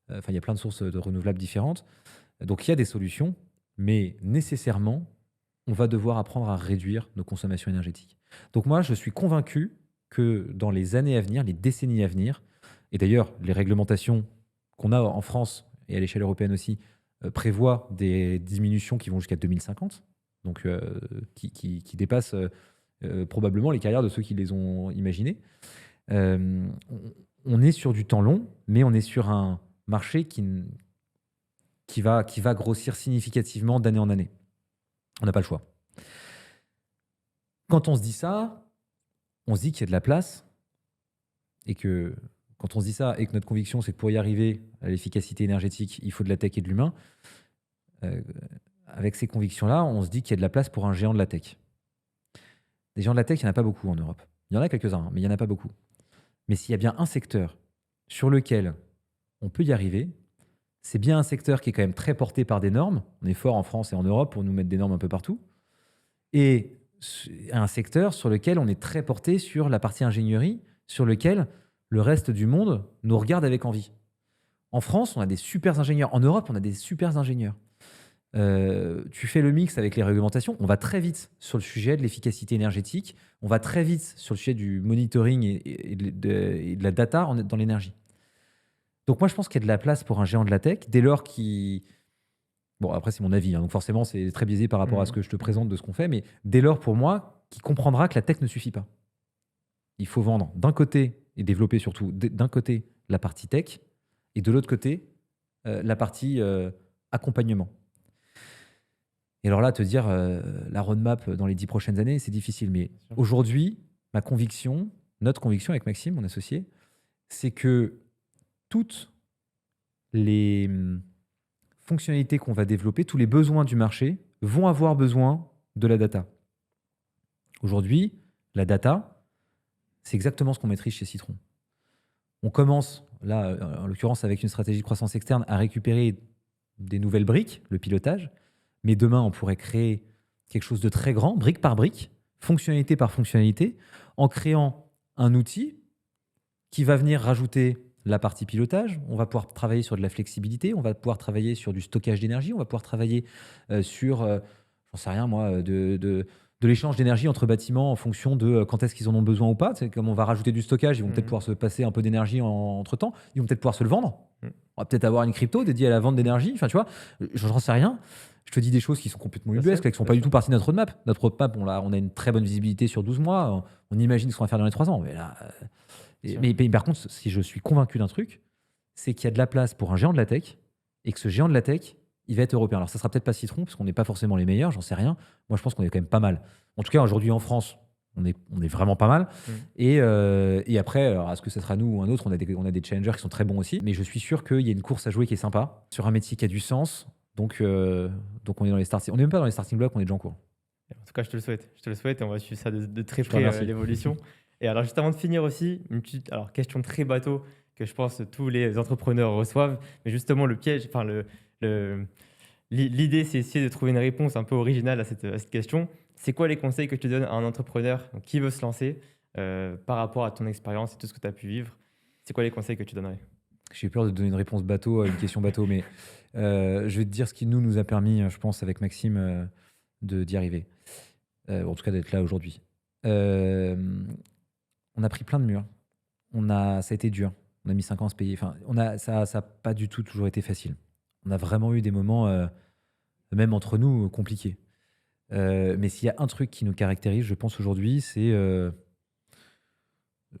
enfin, il y a plein de sources de renouvelables différentes. Donc, il y a des solutions, mais nécessairement, on va devoir apprendre à réduire nos consommations énergétiques. Donc, moi, je suis convaincu que dans les années à venir, les décennies à venir, et d'ailleurs, les réglementations qu'on a en France et à l'échelle européenne aussi prévoient des diminutions qui vont jusqu'à 2050, donc qui dépassent probablement les carrières de ceux qui les ont imaginées. Euh, on est sur du temps long, mais on est sur un marché qui va grossir significativement d'année en année. On n'a pas le choix. Quand on se dit ça, on se dit qu'il y a de la place et que quand on se dit ça et que notre conviction, c'est que pour y arriver à l'efficacité énergétique, il faut de la tech et de l'humain, euh, avec ces convictions-là, on se dit qu'il y a de la place pour un géant de la tech. Des géants de la tech, il n'y en a pas beaucoup en Europe. Il y en a quelques-uns, hein, mais il n'y en a pas beaucoup. Mais s'il y a bien un secteur sur lequel on peut y arriver, c'est bien un secteur qui est quand même très porté par des normes. On est fort en France et en Europe pour nous mettre des normes un peu partout. Et un secteur sur lequel on est très porté sur la partie ingénierie, sur lequel le reste du monde nous regarde avec envie. En France, on a des super ingénieurs. En Europe, on a des super ingénieurs. Tu fais le mix avec les réglementations, on va très vite sur le sujet de l'efficacité énergétique, on va très vite sur le sujet du monitoring et de la data dans l'énergie. Donc moi, je pense qu'il y a de la place pour un géant de la tech, dès lors qu'il... Bon, après, c'est mon avis, hein, donc forcément, c'est très biaisé par rapport à ce que je te présente de ce qu'on fait, mais dès lors, pour moi, qu'il comprendra que la tech ne suffit pas. Il faut vendre d'un côté, et développer surtout, d'un côté, la partie tech, et de l'autre côté, la partie accompagnement. Et alors là, te dire la roadmap dans les 10 prochaines années, c'est difficile. Mais aujourd'hui, ma conviction, notre conviction avec Maxime, mon associé, c'est que toutes les fonctionnalités qu'on va développer, tous les besoins du marché vont avoir besoin de la data. Aujourd'hui, la data, c'est exactement ce qu'on maîtrise chez Citron. On commence, là, en l'occurrence avec une stratégie de croissance externe, à récupérer des nouvelles briques, le pilotage. Mais demain, on pourrait créer quelque chose de très grand, brique par brique, fonctionnalité par fonctionnalité, en créant un outil qui va venir rajouter la partie pilotage. On va pouvoir travailler sur de la flexibilité, on va pouvoir travailler sur du stockage d'énergie, on va pouvoir travailler sur, j'en sais rien moi, de l'échange d'énergie entre bâtiments en fonction de quand est-ce qu'ils en ont besoin ou pas. C'est comme on va rajouter du stockage, ils vont peut-être pouvoir se passer un peu d'énergie entre-temps, ils vont peut-être pouvoir se le vendre. On va peut-être avoir une crypto dédiée à la vente d'énergie. Enfin, tu vois, j'en sais rien. Je te dis des choses qui sont complètement ubuesques, qui ne sont pas du tout partie de notre roadmap. Notre roadmap, on a une très bonne visibilité sur 12 mois. On imagine ce qu'on va faire dans les 3 ans. Mais là, mais par contre, si je suis convaincu d'un truc, c'est qu'il y a de la place pour un géant de la tech et que ce géant de la tech, il va être européen. Alors, ça ne sera peut-être pas Citron, parce qu'on n'est pas forcément les meilleurs, j'en sais rien. Moi, je pense qu'on est quand même pas mal. En tout cas, aujourd'hui, en France, on est vraiment pas mal. Et après, alors, est-ce que ce sera nous ou un autre, on a des challengers qui sont très bons aussi. Mais je suis sûr qu'il y a une course à jouer qui est sympa, sur un métier qui a du sens. Donc on est dans les starting. On n'est même pas dans les starting blocks, on est déjà en cours. En tout cas, je te le souhaite. Je te le souhaite et on va suivre ça de très près, l'évolution. Et alors, juste avant de finir aussi, une petite question très bateau que je pense que tous les entrepreneurs reçoivent. Mais justement, le piège, enfin, l'idée, c'est essayer de trouver une réponse un peu originale à cette question. C'est quoi les conseils que tu donnes à un entrepreneur qui veut se lancer par rapport à ton expérience et tout ce que tu as pu vivre? C'est quoi les conseils que tu donnerais? J'ai peur de donner une réponse bateau à une question bateau, mais je vais te dire ce qui nous a permis, je pense, avec Maxime, d'y arriver. En tout cas, d'être là aujourd'hui. On a pris plein de murs. Ça a été dur. On a mis 5 ans à se payer. Enfin, ça n'a pas du tout toujours été facile. On a vraiment eu des moments, même entre nous, compliqués. Mais s'il y a un truc qui nous caractérise, je pense aujourd'hui, c'est... je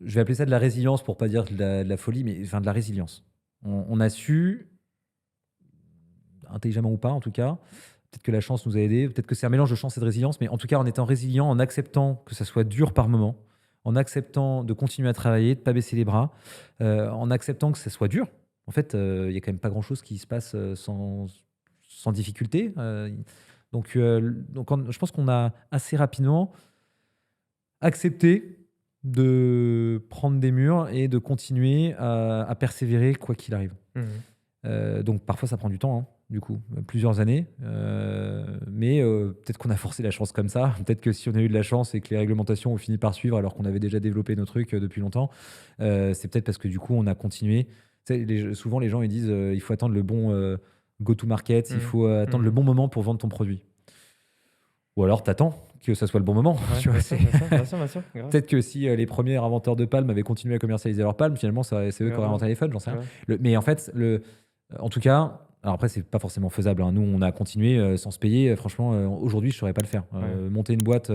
vais appeler ça de la résilience pour pas dire de la folie, mais enfin de la résilience. On a su, intelligemment ou pas en tout cas, peut-être que la chance nous a aidés, peut-être que c'est un mélange de chance et de résilience, mais en tout cas en étant résilient, en acceptant que ça soit dur par moment, en acceptant de continuer à travailler, de ne pas baisser les bras, en acceptant que ça soit dur. En fait, il y a quand même pas grand-chose qui se passe sans difficulté. Donc je pense qu'on a assez rapidement accepté de prendre des murs et de continuer à persévérer quoi qu'il arrive. Donc parfois ça prend du temps, hein, du coup, plusieurs années. Mais peut-être qu'on a forcé la chance comme ça. Peut-être que si on a eu de la chance et que les réglementations ont fini par suivre alors qu'on avait déjà développé nos trucs depuis longtemps, c'est peut-être parce que du coup on a continué. Tu sais, souvent les gens ils disent il faut attendre le bon go-to-market, il faut attendre le bon moment pour vendre ton produit. Ou alors t'attends que ça soit le bon moment. Ouais, bien sûr, Peut-être que si les premiers inventeurs de palmes avaient continué à commercialiser leurs palmes, finalement c'est eux qui auraient inventé l'iPhone, j'en sais rien. Mais en fait, en tout cas, alors après c'est pas forcément faisable, hein. Nous on a continué sans se payer. Franchement, aujourd'hui je saurais pas le faire. Monter une boîte,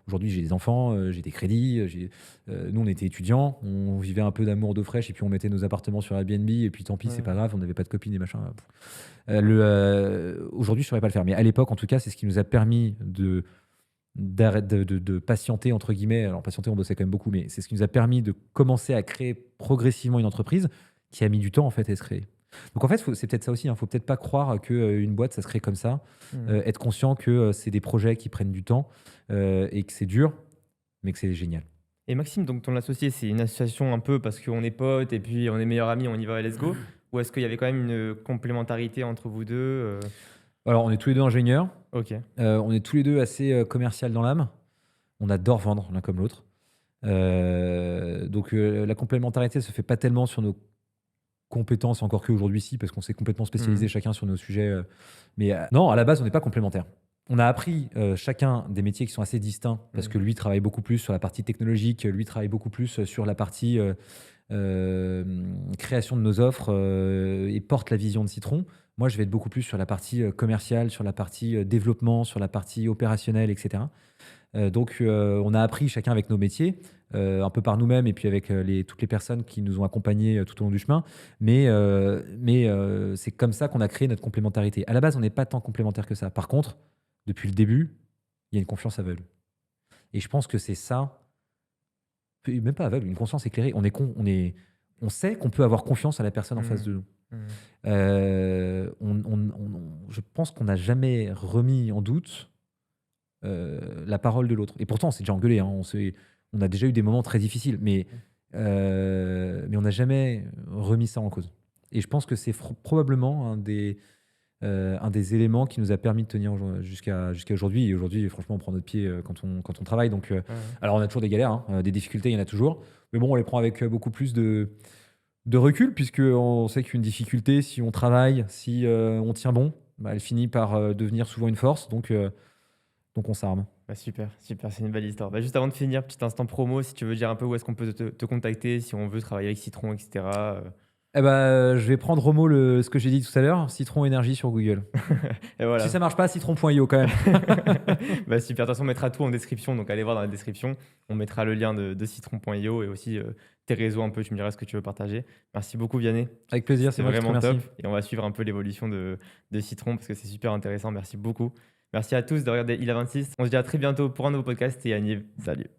aujourd'hui j'ai des enfants, j'ai des crédits. Nous on était étudiants, on vivait un peu d'amour d'eau fraîche et puis on mettait nos appartements sur Airbnb et puis tant pis, c'est pas grave, on n'avait pas de copines et machin. Aujourd'hui je saurais pas le faire, mais à l'époque en tout cas c'est ce qui nous a permis de patienter entre guillemets. Alors patienter, on bossait quand même beaucoup, mais c'est ce qui nous a permis de commencer à créer progressivement une entreprise qui a mis du temps en fait à se créer. Donc en fait c'est peut-être ça aussi, hein. Faut peut-être pas croire qu'une boîte ça se crée comme ça. Être conscient que c'est des projets qui prennent du temps et que c'est dur mais que c'est génial. Et Maxime, donc ton associé, c'est une association un peu parce qu'on est potes et puis on est meilleurs amis, on y va, let's go? Ou est-ce qu'il y avait quand même une complémentarité entre vous deux? Alors on est tous les deux ingénieurs. Ok. On est tous les deux assez commercial dans l'âme. On adore vendre l'un comme l'autre. Donc la complémentarité se fait pas tellement sur nos compétences, encore qu'aujourd'hui si, parce qu'on s'est complètement spécialisé chacun sur nos sujets. Mais non, à la base, on n'est pas complémentaires. On a appris chacun des métiers qui sont assez distincts, parce que lui travaille beaucoup plus sur la partie technologique, lui travaille beaucoup plus sur la partie création de nos offres et porte la vision de Citron. Moi, je vais être beaucoup plus sur la partie commerciale, sur la partie développement, sur la partie opérationnelle, etc. Donc, on a appris chacun avec nos métiers, un peu par nous-mêmes et puis avec toutes les personnes qui nous ont accompagnés tout au long du chemin. Mais c'est comme ça qu'on a créé notre complémentarité. À la base, on n'est pas tant complémentaires que ça. Par contre, depuis le début, il y a une confiance aveugle. Et je pense que c'est ça, même pas aveugle, une conscience éclairée. On sait qu'on peut avoir confiance à la personne en face de nous. Je pense qu'on n'a jamais remis en doute la parole de l'autre. Et pourtant, on s'est déjà engueulé. Hein. On a déjà eu des moments très difficiles, mais on n'a jamais remis ça en cause. Et je pense que c'est probablement un des éléments qui nous a permis de tenir jusqu'à aujourd'hui. Et aujourd'hui, franchement, on prend notre pied quand on travaille. Donc, alors, on a toujours des galères, hein, des difficultés, il y en a toujours. Mais bon, on les prend avec beaucoup plus de recul, puisqu'on sait qu'une difficulté, si on travaille, si on tient bon, elle finit par devenir souvent une force. Donc on s'arme. Bah super, super, c'est une belle histoire. Bah juste avant de finir, petit instant promo, si tu veux dire un peu où est-ce qu'on peut te contacter, si on veut travailler avec Citron, etc. Eh ben, je vais prendre au mot ce que j'ai dit tout à l'heure, Citron Énergie sur Google. Et voilà. Si ça marche pas, citron.io quand même. Bah super, de toute façon, on mettra tout en description, donc allez voir dans la description. On mettra le lien de citron.io et aussi tes réseaux un peu, tu me diras ce que tu veux partager. Merci beaucoup Vianney. Avec plaisir, c'est vraiment moi qui te top. remercie. Et on va suivre un peu l'évolution de Citron parce que c'est super intéressant. Merci beaucoup. Merci à tous de regarder Il a 26. On se dit à très bientôt pour un nouveau podcast et Yaniv, salut.